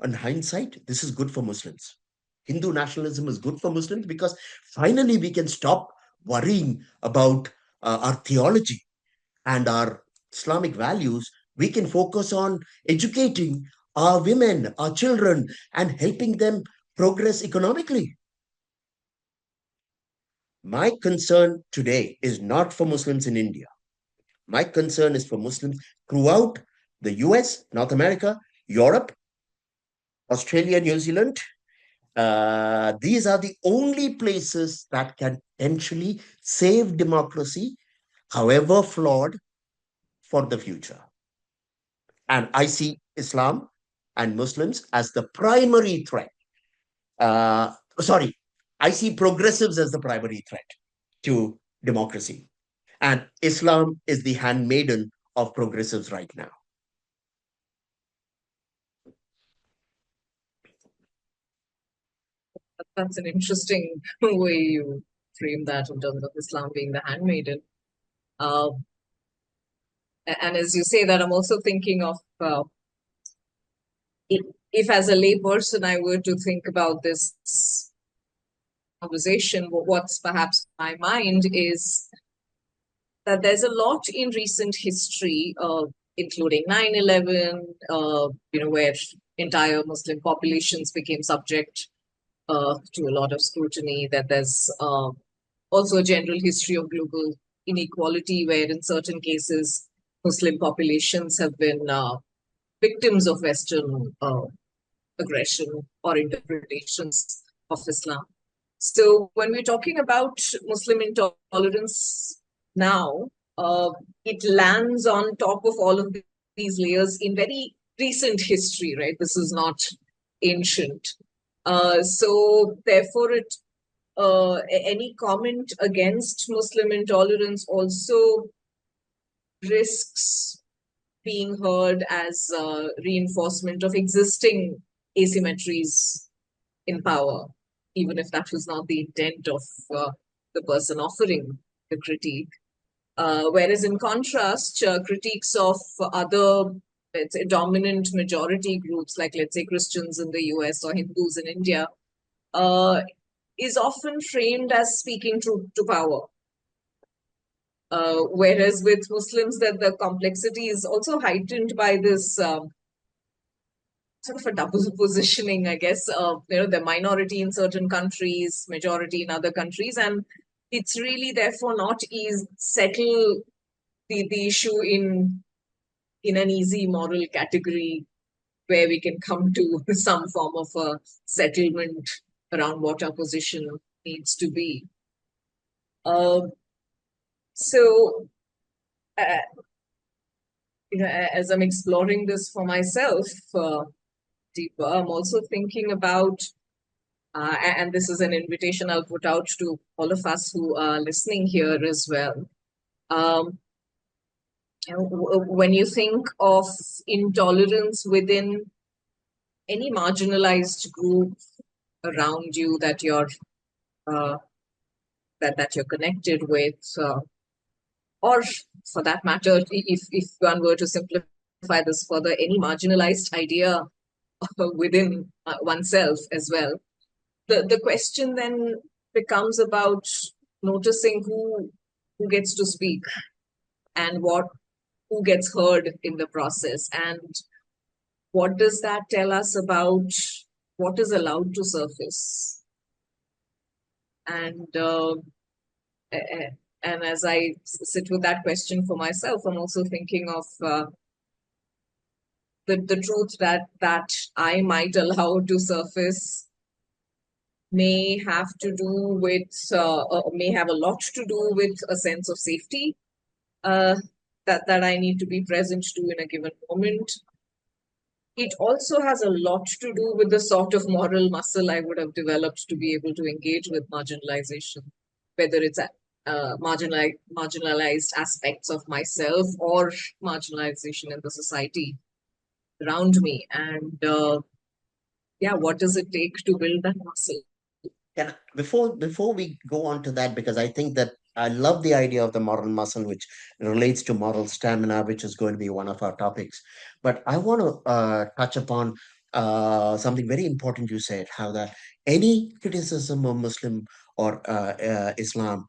S2: in hindsight, this is good for Muslims. Hindu nationalism is good for Muslims because finally we can stop worrying about our theology and our Islamic values. We can focus on educating our women, our children, and helping them progress economically. My concern today is not for Muslims in India. My concern is for Muslims throughout the US, North America, Europe, Australia, New Zealand. These are the only places that can potentially save democracy, however flawed, for the future. And I see Islam and Muslims as the primary threat. Sorry, I see progressives as the primary threat to democracy. And Islam is the handmaiden of progressives right now.
S1: That's an interesting way you frame that in terms of Islam being the handmaiden. Uh, and as you say that, I'm also thinking of if as a layperson I were to think about this conversation, what's perhaps my mind is that there's a lot in recent history, including 9/11, where entire Muslim populations became subject to a lot of scrutiny, that there's also a general history of global inequality, where in certain cases Muslim populations have been victims of Western aggression or interpretations of Islam. So when we're talking about Muslim intolerance now, it lands on top of all of these layers in very recent history, right? This is not ancient. So therefore, any comment against Muslim intolerance also risks being heard as reinforcement of existing asymmetries in power, even if that was not the intent of the person offering the critique. Whereas, in contrast, critiques of other, let's say, dominant majority groups, like, let's say, Christians in the US or Hindus in India, is often framed as speaking to power. Whereas with Muslims, that the complexity is also heightened by this sort of a double positioning, I guess. The minority in certain countries, majority in other countries, and it's really therefore not settle the issue in an easy moral category where we can come to some form of a settlement around what our position needs to be. So, as I'm exploring this for myself deeper, I'm also thinking about, and this is an invitation I'll put out to all of us who are listening here as well. When you think of intolerance within any marginalized group around you that you're that you're connected with, or for that matter, if one were to simplify this further, any marginalized idea within oneself as well, the question then becomes about noticing who gets to speak and who gets heard in the process, and what does that tell us about what is allowed to surface. And and as I sit with that question for myself, I'm also thinking of the truth that I might allow to surface may have to do with, may have a lot to do with a sense of safety that I need to be present to in a given moment. It also has a lot to do with the sort of moral muscle I would have developed to be able to engage with marginalization, whether it's marginalized aspects of myself or marginalization in the society around me. And what does it take to build that muscle?
S2: And before we go on to that, because I think that I love the idea of the moral muscle, which relates to moral stamina, which is going to be one of our topics. But I want to touch upon something very important you said, how that any criticism of Muslim or Islam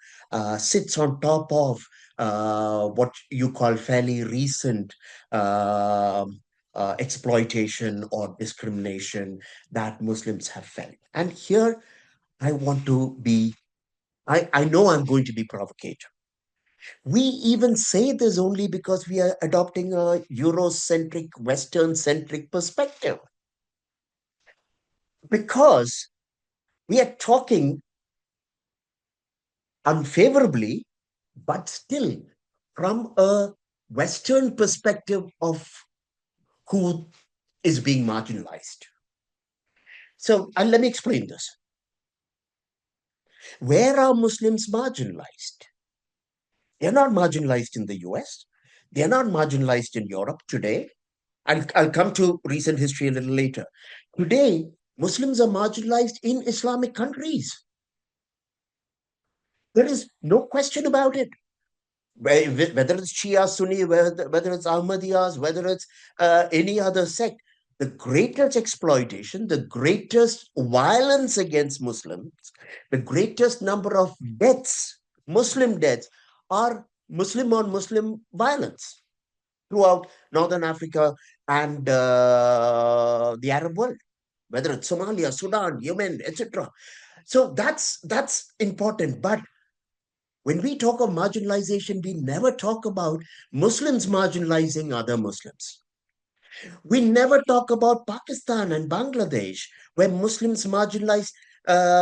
S2: sits on top of what you call fairly recent exploitation or discrimination that Muslims have felt. And here I know I'm going to be provocative. We even say this only because we are adopting a Eurocentric, Western-centric perspective. Because we are talking unfavorably, but still from a Western perspective of who is being marginalized. So let me explain this. Where are Muslims marginalized? They're not marginalized in the US. They're not marginalized in Europe today. I'll come to recent history a little later. Today, Muslims are marginalized in Islamic countries. There is no question about it. Whether it's Shia, Sunni, whether it's Ahmadiyas, whether it's any other sect, the greatest exploitation, the greatest violence against Muslims, the greatest number of deaths, Muslim deaths, are Muslim on Muslim violence throughout Northern Africa and the Arab world, whether it's Somalia, Sudan, Yemen, etc. So that's important. But When we talk of marginalization, we never talk about Muslims marginalizing other Muslims. We never talk about Pakistan and Bangladesh, where Muslims marginalize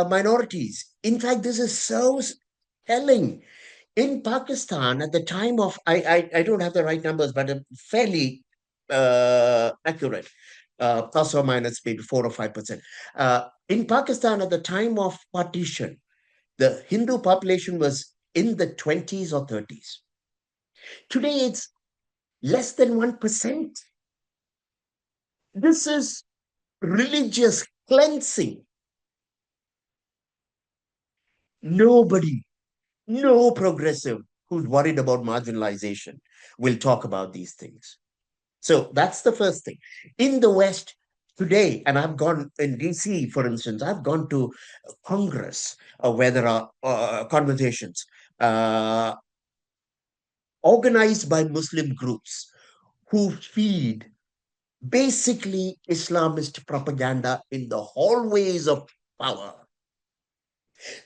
S2: minorities. In fact, this is so telling. In Pakistan, at the time of, I don't have the right numbers, but fairly accurate, plus or minus maybe 4 or 5%. In Pakistan, at the time of partition, the Hindu population was in the 20s or 30s. Today, it's less than 1%. This is religious cleansing. Nobody, no progressive who's worried about marginalization will talk about these things. So that's the first thing. In the West today, and I've gone in DC, for instance, I've gone to Congress where there are conversations organized by Muslim groups who feed basically Islamist propaganda in the hallways of power.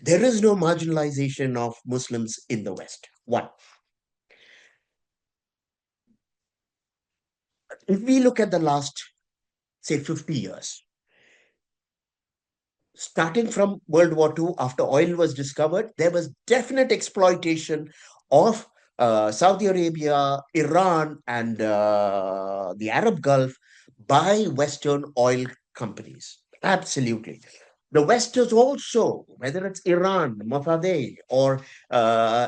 S2: There is no marginalization of Muslims in the West. One. If we look at the last, say, 50 years, starting from World War II, after oil was discovered, there was definite exploitation of Saudi Arabia, Iran, and the Arab Gulf by Western oil companies. Absolutely. The West is also, whether it's Iran, Mossadegh, or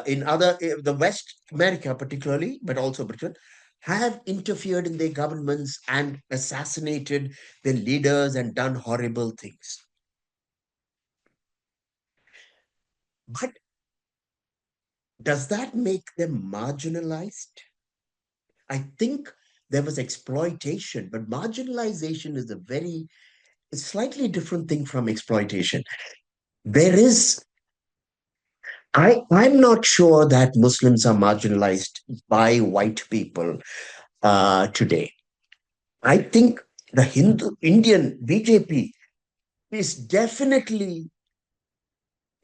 S2: in other, the West, America particularly, but also Britain, have interfered in their governments and assassinated their leaders and done horrible things. But does that make them marginalized? I think there was exploitation, but marginalization is a slightly different thing from exploitation. There is, I'm not sure that Muslims are marginalized by white people today. I think the Indian BJP is definitely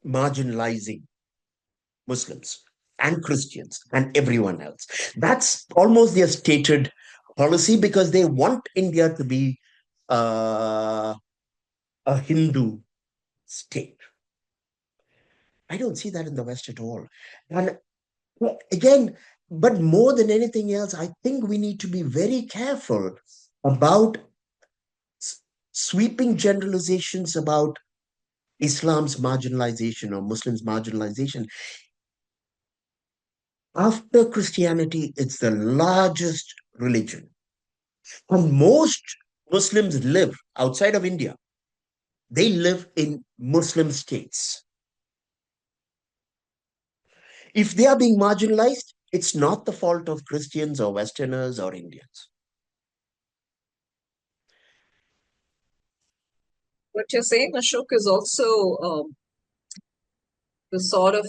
S2: marginalizing Muslims and Christians and everyone else. That's almost their stated policy because they want India to be uh, a Hindu state. I don't see that in the West at all. And again, but more than anything else, I think we need to be very careful about sweeping generalizations about Islam's marginalization or Muslims' marginalization. After Christianity, it's the largest religion. And most Muslims live outside of India. They live in Muslim states. If they are being marginalized, it's not the fault of Christians or Westerners or Indians.
S1: What you're saying, Ashok, is also the sort of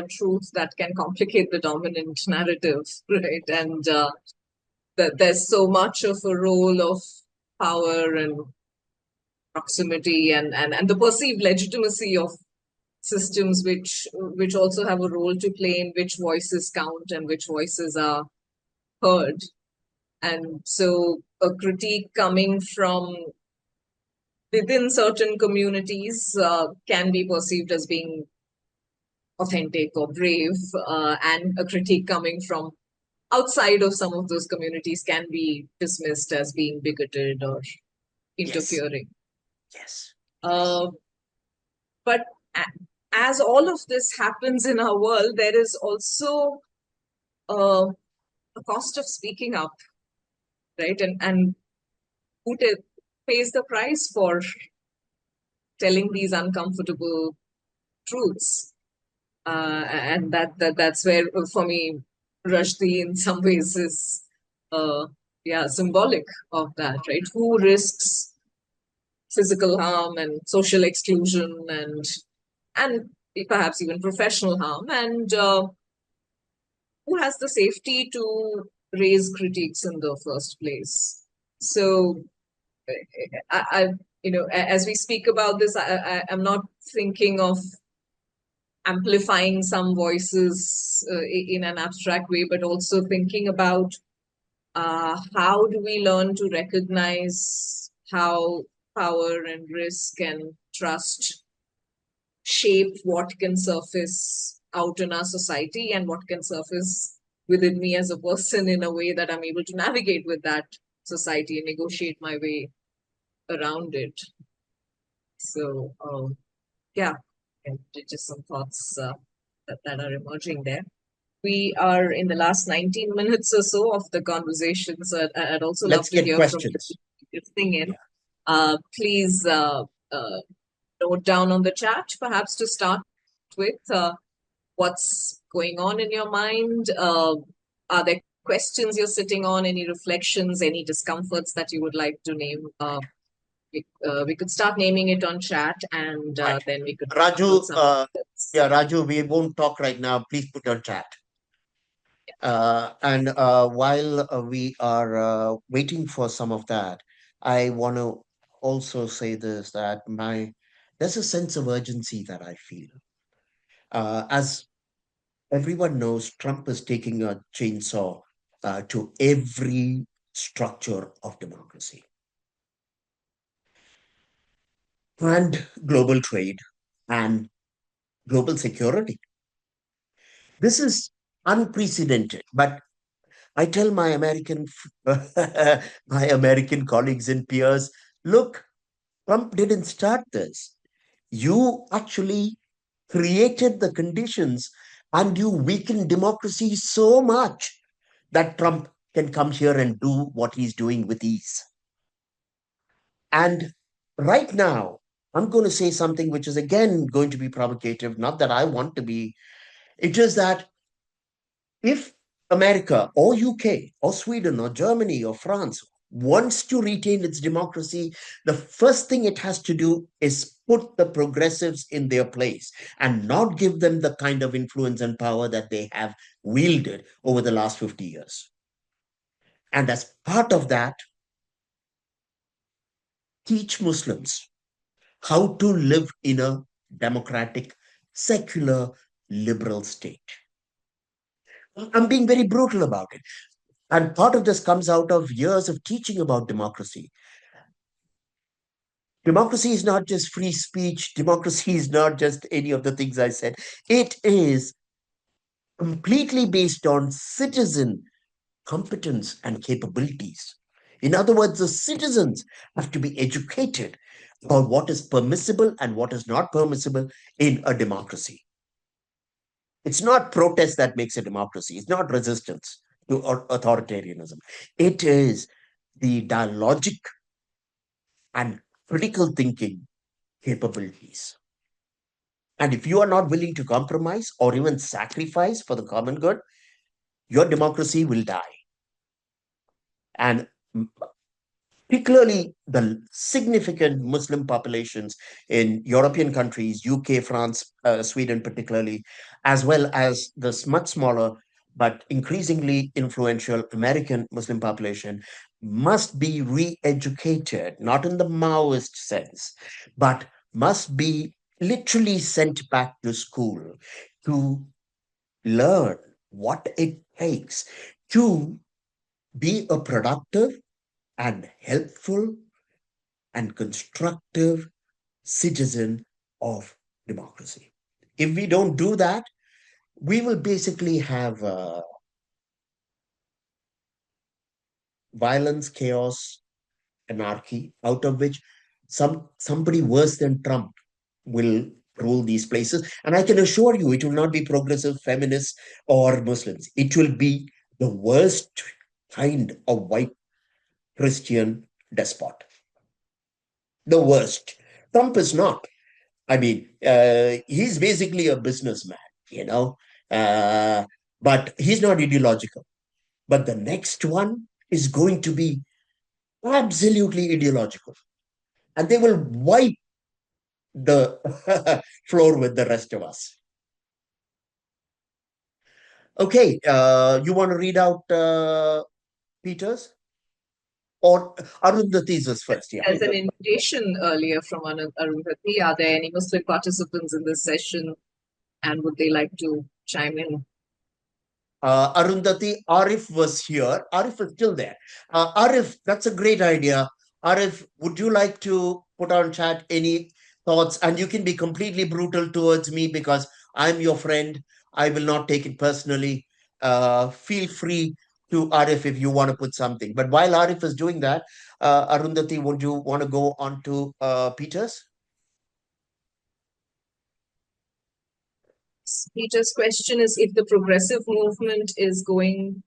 S1: truth that can complicate the dominant narrative, right? And that there's so much of a role of power and proximity and the perceived legitimacy of systems which also have a role to play in which voices count and which voices are heard. And so a critique coming from within certain communities can be perceived as being authentic or brave, and a critique coming from outside of some of those communities can be dismissed as being bigoted or
S2: Yes,
S1: interfering.
S2: yes,
S1: Uh, but as all of this happens in our world, there is also a cost of speaking up, right? And who pays the price for telling these uncomfortable truths? And that's where, for me, Rushdie in some ways is, symbolic of that, right? Who risks physical harm and social exclusion and perhaps even professional harm, and who has the safety to raise critiques in the first place? So, I as we speak about this, I'm not thinking of amplifying some voices in an abstract way, but also thinking about how do we learn to recognize how power and risk and trust shape what can surface out in our society and what can surface within me as a person in a way that I'm able to navigate with that society and negotiate my way around it. So, yeah, and just some thoughts that are emerging there. We are in the last 19 minutes or so of the conversation, so I'd also love
S2: Let's
S1: to
S2: get
S1: hear from
S2: questions.
S1: you listening in.
S2: Yeah.
S1: Please note down on the chat, perhaps to start with, what's going on in your mind. Are there questions you're sitting on, any reflections, any discomforts that you would like to name? We could start naming it on chat, and
S2: Right.
S1: then we could put
S2: Raju,
S1: some comments.
S2: yeah, Raju, we won't talk right now. Please put your chat. And while we are waiting for some of that, I want to also say this, that there's a sense of urgency that I feel. As everyone knows, Trump is taking a chainsaw to every structure of democracy and global trade and global security. This is unprecedented, but I tell my my American colleagues and peers, look, Trump didn't start this. You actually created the conditions and you weakened democracy so much that Trump can come here and do what he's doing with ease. And right now, I'm going to say something which is again going to be provocative, not that I want to be. It is that if America or UK or Sweden or Germany or France wants to retain its democracy, the first thing it has to do is put the progressives in their place and not give them the kind of influence and power that they have wielded over the last 50 years. And as part of that, teach Muslims how to live in a democratic, secular, liberal state. I'm being very brutal about it. And part of this comes out of years of teaching about democracy. Democracy is not just free speech. Democracy is not just any of the things I said. It is completely based on citizen competence and capabilities. In other words, the citizens have to be educated about what is permissible and what is not permissible in a democracy. It's not protest that makes a democracy. It's not resistance to authoritarianism. It is the dialogic and critical thinking capabilities. And if you are not willing to compromise or even sacrifice for the common good, your democracy will die. And particularly the significant Muslim populations in European countries, UK, France, Sweden, particularly, as well as the much smaller but increasingly influential American Muslim population, must be re educated, not in the Maoist sense, but must be literally sent back to school to learn what it takes to be a productive and helpful and constructive citizen of democracy. If we don't do that, we will basically have violence, chaos, anarchy, out of which somebody worse than Trump will rule these places. And I can assure you, it will not be progressive feminists or Muslims. It will be the worst kind of white Christian despot. The worst. Trump is not. I mean, he's basically a businessman, you know, uh, but he's not ideological. But the next one is going to be absolutely ideological. And they will wipe the floor with the rest of us. Okay, you want to read out Peter's? Or Arundhati's is first, yeah.
S1: There's an invitation earlier from Arundhati. Are there any Muslim participants in this session And would they like to chime in?
S2: Arundhati, Arif was here. Arif is still there. Arif, that's a great idea. Arif, would you like to put on chat any thoughts? And you can be completely brutal towards me because I'm your friend. I will not take it personally. Feel free to Arif if you want to put something. But while Arif is doing that, Arundhati, would you want to go on to Peter's?
S1: Peter's question is, if the progressive movement is going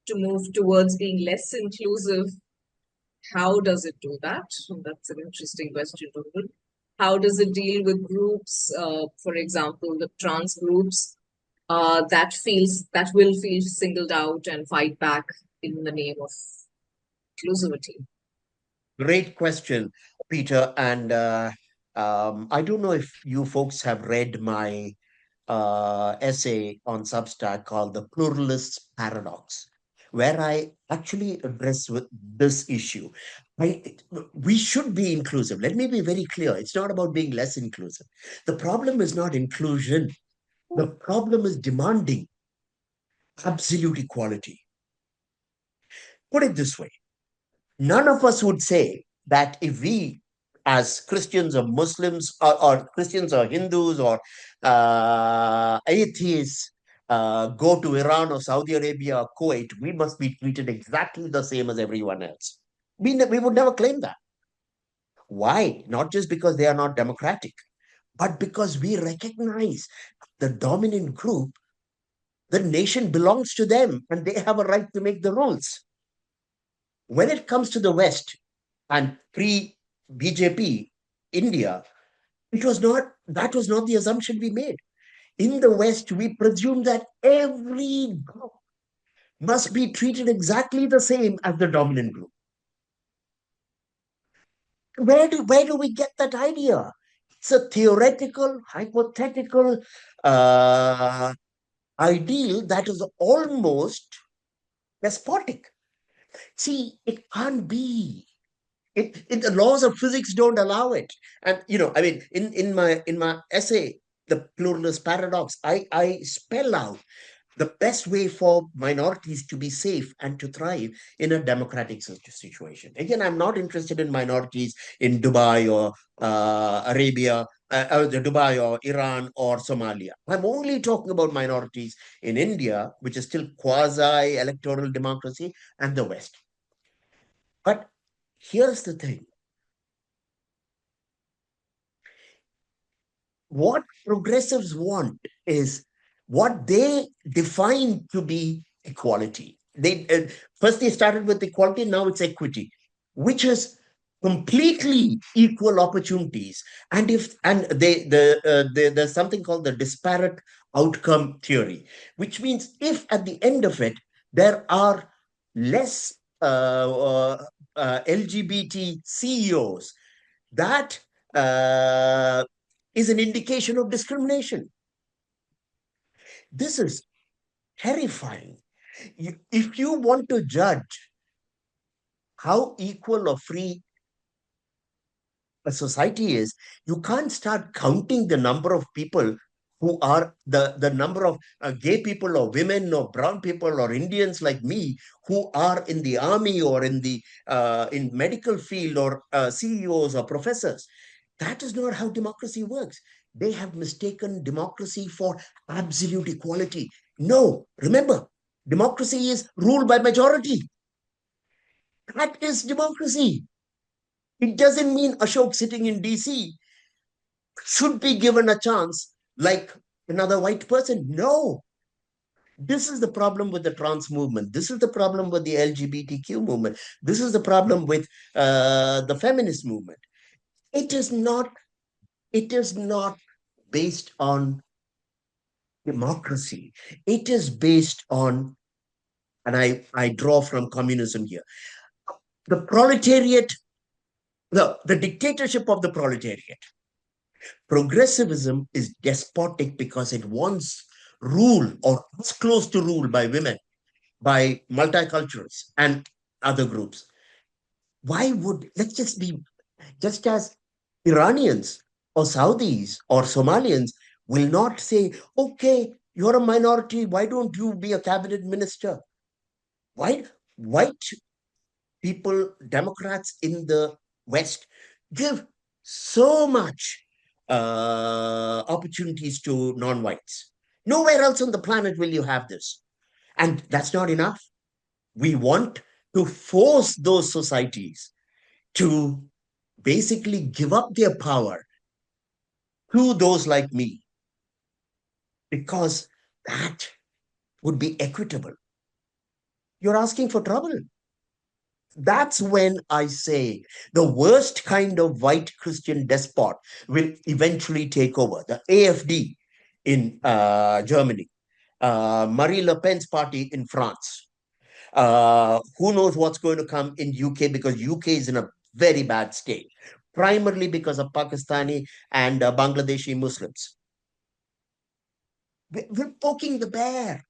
S1: to move towards being less inclusive, how does it do that? That's an interesting question, Rahul. How does it deal with groups, for example, the trans groups, that will feel singled out and fight back in the name of inclusivity?
S2: Great question, Peter. And I don't know if you folks have read my essay on Substack called The Pluralist Paradox, where I actually address this issue. We should be inclusive. Let me be very clear. It's not about being less inclusive. The problem is not inclusion. The problem is demanding absolute equality. Put it this way. None of us would say that if we, as Christians or Muslims, or Christians or Hindus or atheists, go to Iran or Saudi Arabia or Kuwait, we must be treated exactly the same as everyone else. We would never claim that. Why? Not just because they are not democratic, but because we recognize the dominant group, the nation belongs to them and they have a right to make the rules. When it comes to the West, and pre BJP India, that was not the assumption we made. In the West, we presume that every group must be treated exactly the same as the dominant group. Where do we get that idea? It's a theoretical, hypothetical ideal that is almost despotic. See, it can't be. The laws of physics don't allow it. And I mean, in my essay, The Pluralist Paradox, I spell out the best way for minorities to be safe and to thrive in a democratic situation. Again, I'm not interested in minorities in Dubai or Arabia, Dubai or Iran or Somalia. I'm only talking about minorities in India, which is still quasi electoral democracy, and the West. But here's the thing. What progressives want is what they define to be equality. First they started with equality, now it's equity, which is completely equal opportunities. And there's something called the disparate outcome theory, which means if at the end of it there are less LGBT CEOs, that uh, is an indication of discrimination. This is terrifying. If you want to judge how equal or free a society is, you can't start counting the number of people who are the number of gay people or women or brown people or Indians like me who are in the army or in medical field or CEOs or professors. That is not how democracy works. They have mistaken democracy for absolute equality. No, remember, democracy is ruled by majority. That is democracy. It doesn't mean Ashok sitting in DC should be given a chance like another white person. No. This is the problem with the trans movement. This is the problem with the LGBTQ movement. This is the problem with the feminist movement. It is not. It is not based on democracy. It is based on, and I draw from communism here, the proletariat, the dictatorship of the proletariat. Progressivism is despotic because it wants rule or is close to rule by women, by multiculturals and other groups. Why would, let's just as Iranians or Saudis or Somalians will not say, okay, you're a minority. Why don't you be a cabinet minister? Why white people, Democrats in the West, give so much opportunities to non-whites. Nowhere else on the planet will you have this. And that's not enough. We want to force those societies to basically give up their power to those like me, because that would be equitable. You're asking for trouble. That's when I say the worst kind of white Christian despot will eventually take over. The AFD in Germany, Marie Le Pen's party in France. Who knows what's going to come in UK, because UK is in a very bad state, primarily because of Pakistani and Bangladeshi Muslims. We're poking the bear.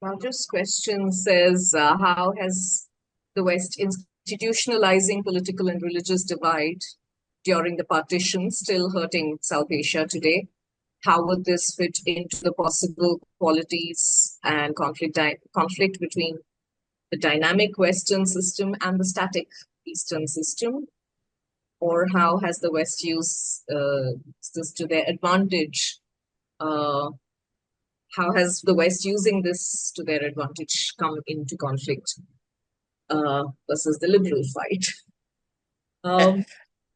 S1: Raju's question says, how has the West institutionalizing political and religious divide during the partition still hurting South Asia today? How would this fit into the possible qualities and conflict between the dynamic Western system and the static Eastern system? Or how has the West used this to their advantage? How has the West using this to their advantage come into conflict versus the liberal fight? Um,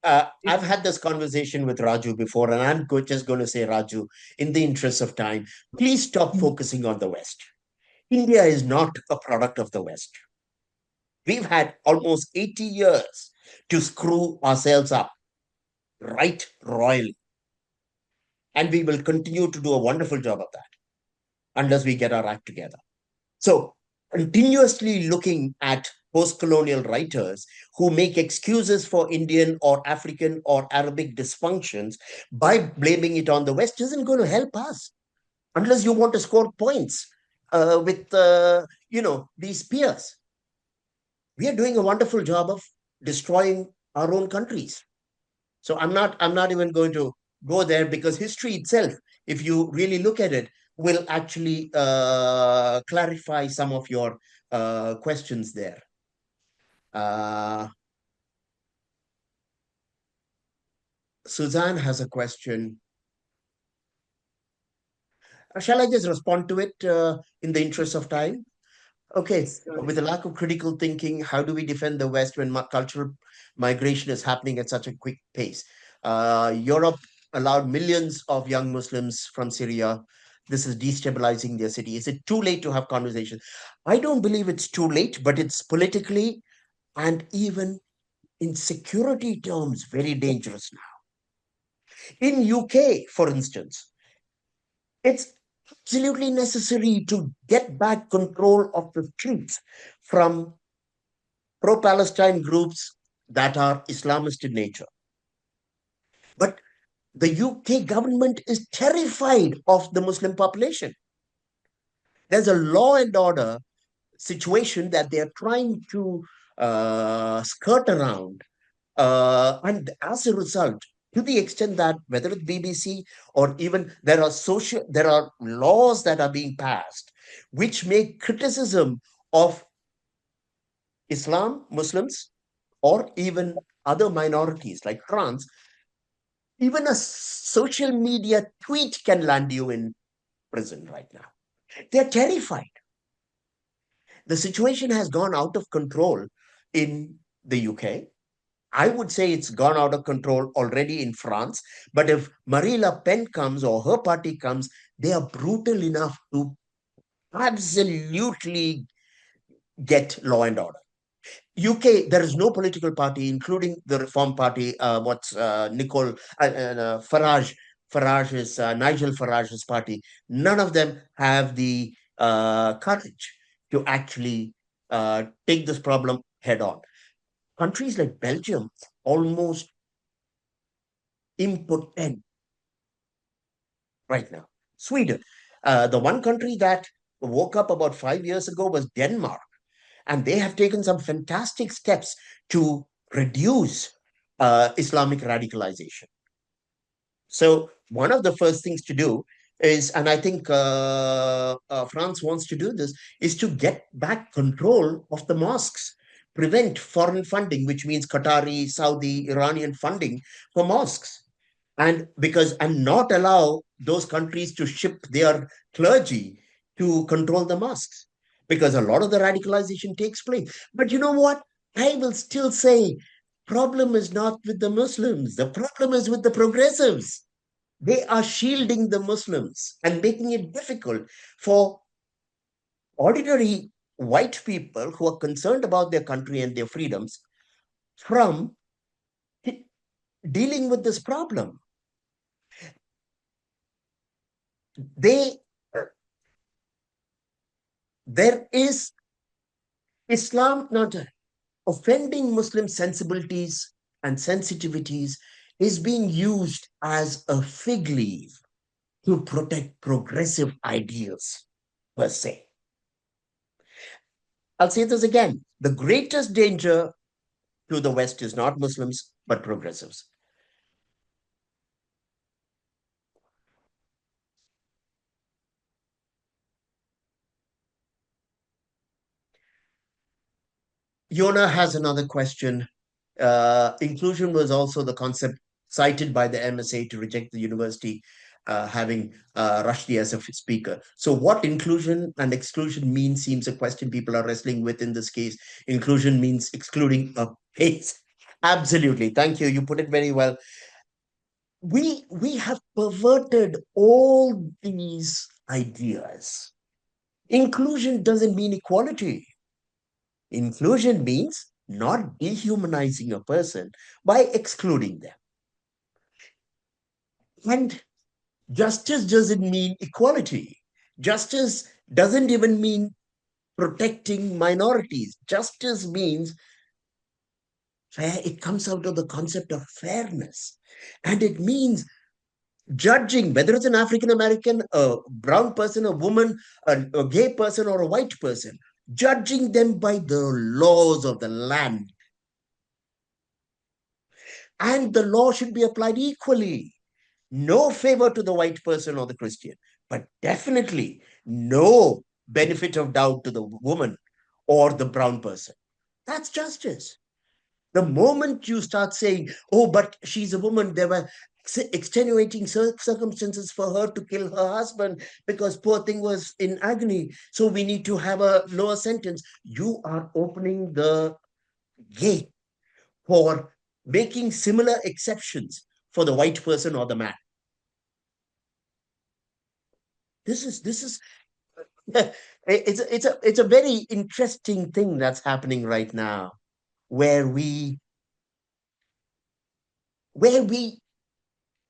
S2: I've had this conversation with Raju before, and I'm just going to say, Raju, in the interest of time, please stop focusing on the West. India is not a product of the West. We've had almost 80 years to screw ourselves up right royally. And we will continue to do a wonderful job of that unless we get our act together. So, continuously looking at post-colonial writers who make excuses for Indian or African or Arabic dysfunctions by blaming it on the West isn't going to help us unless you want to score points with these peers. We are doing a wonderful job of destroying our own countries. So I'm not even going to go there, because history itself, if you really look at it, will actually clarify some of your questions there. Suzanne has a question. Shall I just respond to it in the interest of time? Okay, with a lack of critical thinking, how do we defend the West when cultural migration is happening at such a quick pace? Europe allowed millions of young Muslims from Syria. This is destabilizing their city. Is it too late to have conversations? I don't believe it's too late, but it's politically and even in security terms very dangerous now. In UK, for instance, it's absolutely necessary to get back control of the streets from pro-Palestine groups that are Islamist in nature. But the UK government is terrified of the Muslim population. There's a law and order situation that they are trying to skirt around. And as a result, to the extent that whether it's BBC or even there are laws that are being passed which make criticism of Islam, Muslims, or even other minorities like trans, even a social media tweet can land you in prison right now. They're terrified. The situation has gone out of control in the UK. I would say it's gone out of control already in France. But if Marie Le Pen comes or her party comes, they are brutal enough to absolutely get law and order. UK, there is no political party, including the Reform Party. Farage? Farage is Nigel Farage's party. None of them have the courage to actually take this problem head on. Countries like Belgium, almost impotent right now. Sweden, the one country that woke up about 5 years ago was Denmark. And they have taken some fantastic steps to reduce Islamic radicalization. So one of the first things to do is, and I think France wants to do this, is to get back control of the mosques, prevent foreign funding, which means Qatari, Saudi, Iranian funding for mosques. And not allow those countries to ship their clergy to control the mosques, because a lot of the radicalization takes place. But you know what? I will still say problem is not with the Muslims. The problem is with the progressives. They are shielding the Muslims and making it difficult for ordinary white people who are concerned about their country and their freedoms from dealing with this problem. They there is Islam not offending Muslim sensibilities and sensitivities is being used as a fig leaf to protect progressive ideals per se. I'll say this again. The greatest danger to the West is not Muslims, but progressives. Yona has another question. Inclusion was also the concept cited by the MSA to reject the university having Rushdie as a speaker. So, what inclusion and exclusion mean seems a question people are wrestling with in this case. Inclusion means excluding a face. Absolutely. Thank you. You put it very well. We have perverted all these ideas. Inclusion doesn't mean equality. Inclusion means not dehumanizing a person by excluding them. And justice doesn't mean equality. Justice doesn't even mean protecting minorities. Justice means fair. It comes out of the concept of fairness. And it means judging whether it's an African American, a brown person, a woman, a gay person, or a white person, judging them by the laws of the land. And the law should be applied equally. No favor to the white person or the Christian, but definitely no benefit of doubt to the woman or the brown person. That's justice. The moment you start saying, oh, but she's a woman, there were extenuating circumstances for her to kill her husband because poor thing was in agony, so we need to have a lower sentence, you are opening the gate for making similar exceptions for the white person or the man. This is it's a very interesting thing that's happening right now, where we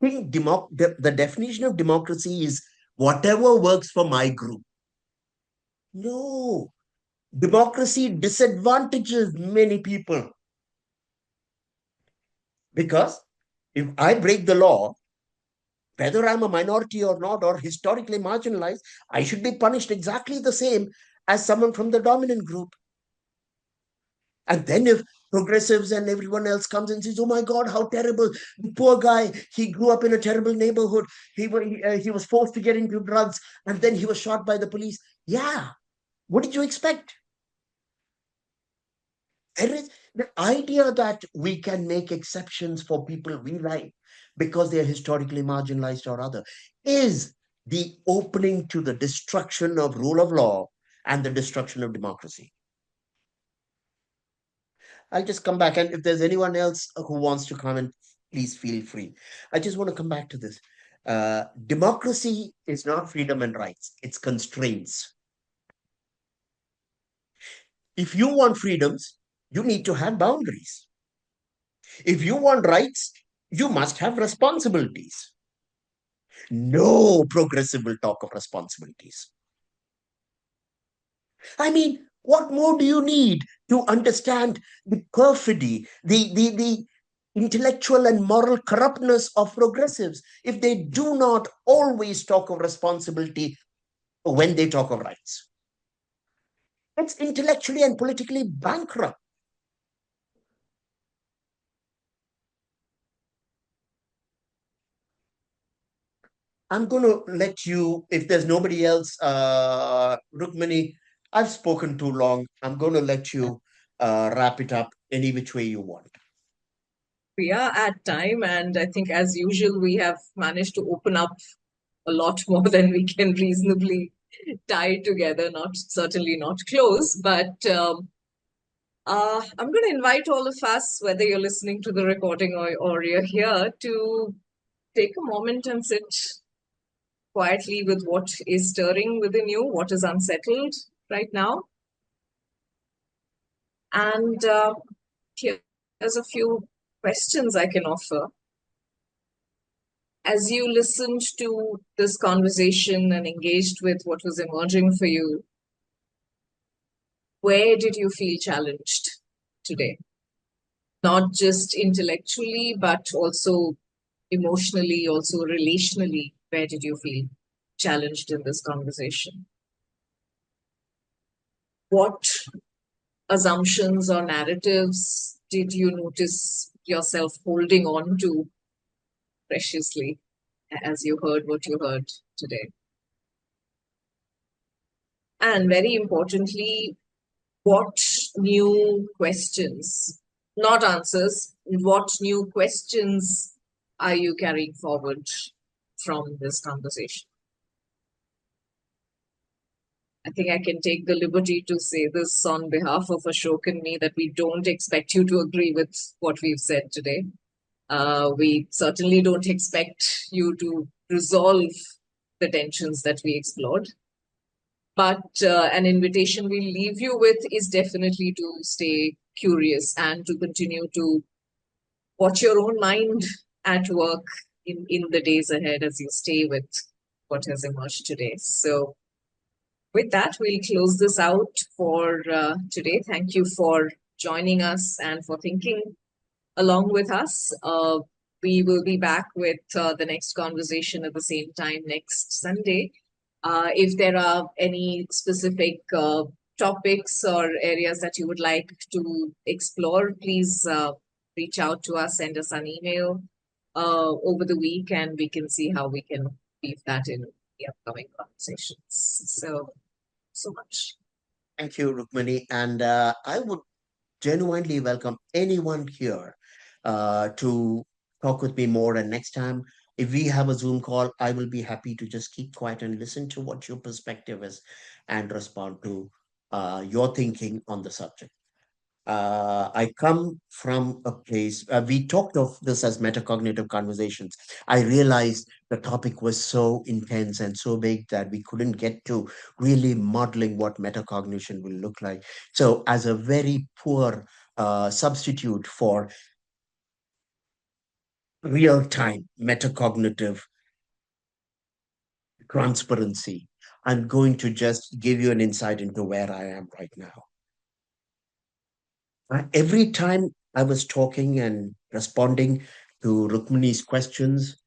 S2: think the definition of democracy is whatever works for my group. No, democracy disadvantages many people, because if I break the law, whether I'm a minority or not, or historically marginalized, I should be punished exactly the same as someone from the dominant group. And then if progressives and everyone else comes and says, oh my God, how terrible, the poor guy, he grew up in a terrible neighborhood. He was forced to get into drugs and then he was shot by the police. Yeah, what did you expect? There is the idea that we can make exceptions for people we like because they are historically marginalized or other is the opening to the destruction of rule of law and the destruction of democracy. I'll just come back. And if there's anyone else who wants to comment, please feel free. I just want to come back to this. Democracy is not freedom and rights, it's constraints. If you want freedoms, you need to have boundaries. If you want rights, you must have responsibilities. No progressive will talk of responsibilities. I mean, what more do you need to understand the perfidy, the intellectual and moral corruptness of progressives if they do not always talk of responsibility when they talk of rights? It's intellectually and politically bankrupt. I'm going to let you, if there's nobody else, Rukmini, I've spoken too long. I'm going to let you wrap it up any which way you want.
S1: We are at time, and I think, as usual, we have managed to open up a lot more than we can reasonably tie together. Not certainly not close, but I'm going to invite all of us, whether you're listening to the recording or you're here, to take a moment and sit quietly with what is stirring within you, what is unsettled right now. And here's a few questions I can offer. As you listened to this conversation and engaged with what was emerging for you, where did you feel challenged today? Not just intellectually, but also emotionally, also relationally. Where did you feel challenged in this conversation? What assumptions or narratives did you notice yourself holding on to preciously as you heard what you heard today? And very importantly, what new questions, not answers, what new questions are you carrying forward from this conversation? I think I can take the liberty to say this on behalf of Ashok and me, that we don't expect you to agree with what we've said today. We certainly don't expect you to resolve the tensions that we explored. But an invitation we leave you with is definitely to stay curious and to continue to watch your own mind at work in the days ahead as you stay with what has emerged today. So with that, we'll close this out for today. Thank you for joining us and for thinking along with us. We will be back with the next conversation at the same time next Sunday. If there are any specific topics or areas that you would like to explore, please reach out to us, send us an email over the week, and we can see how we can weave that in the upcoming conversations. So much.
S2: Thank you, Rukmini. And I would genuinely welcome anyone here to talk with me more. And next time, if we have a Zoom call, I will be happy to just keep quiet and listen to what your perspective is and respond to your thinking on the subject. I come from a place, we talked of this as metacognitive conversations. I realized the topic was so intense and so big that we couldn't get to really modeling what metacognition will look like. So, as a very poor substitute for real time metacognitive transparency, I'm going to just give you an insight into where I am right now. Every time I was talking and responding to Rukmini's questions,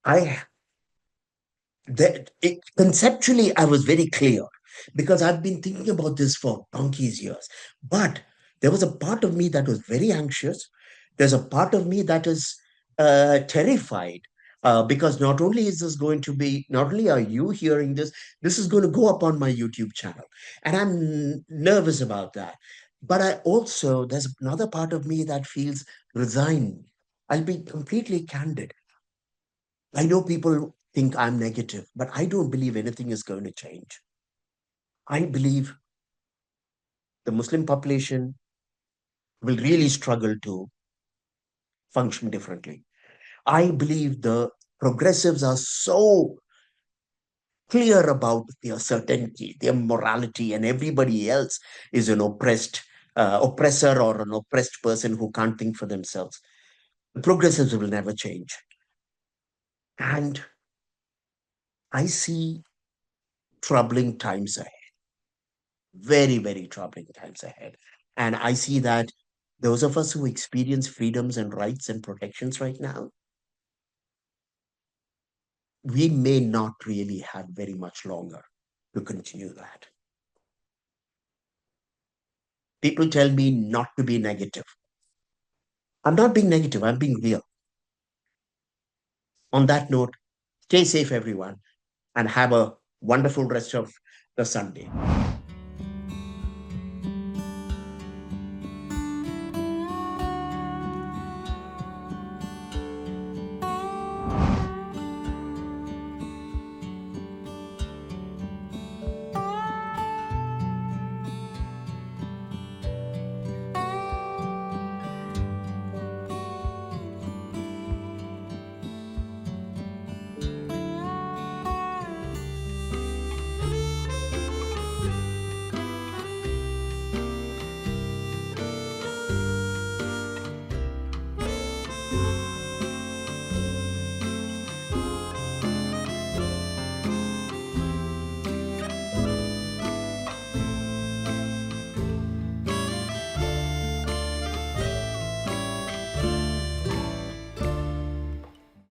S2: I conceptually I was very clear because I've been thinking about this for donkey's years. But there was a part of me that was very anxious. There's a part of me that is terrified because not only is this going to be, not only are you hearing this, this is going to go up on my YouTube channel. And I'm nervous about that. But I also, there's another part of me that feels resigned. I'll be completely candid. I know people think I'm negative, but I don't believe anything is going to change. I believe the Muslim population will really struggle to function differently. I believe the progressives are so clear about their certainty, their morality, and everybody else is an oppressor or an oppressed person who can't think for themselves. The progressives will never change. And I see troubling times ahead, very, very troubling times ahead. And I see that those of us who experience freedoms and rights and protections right now, we may not really have very much longer to continue that. People tell me not to be negative. I'm not being negative, I'm being real. On that note, stay safe, everyone, and have a wonderful rest of the Sunday.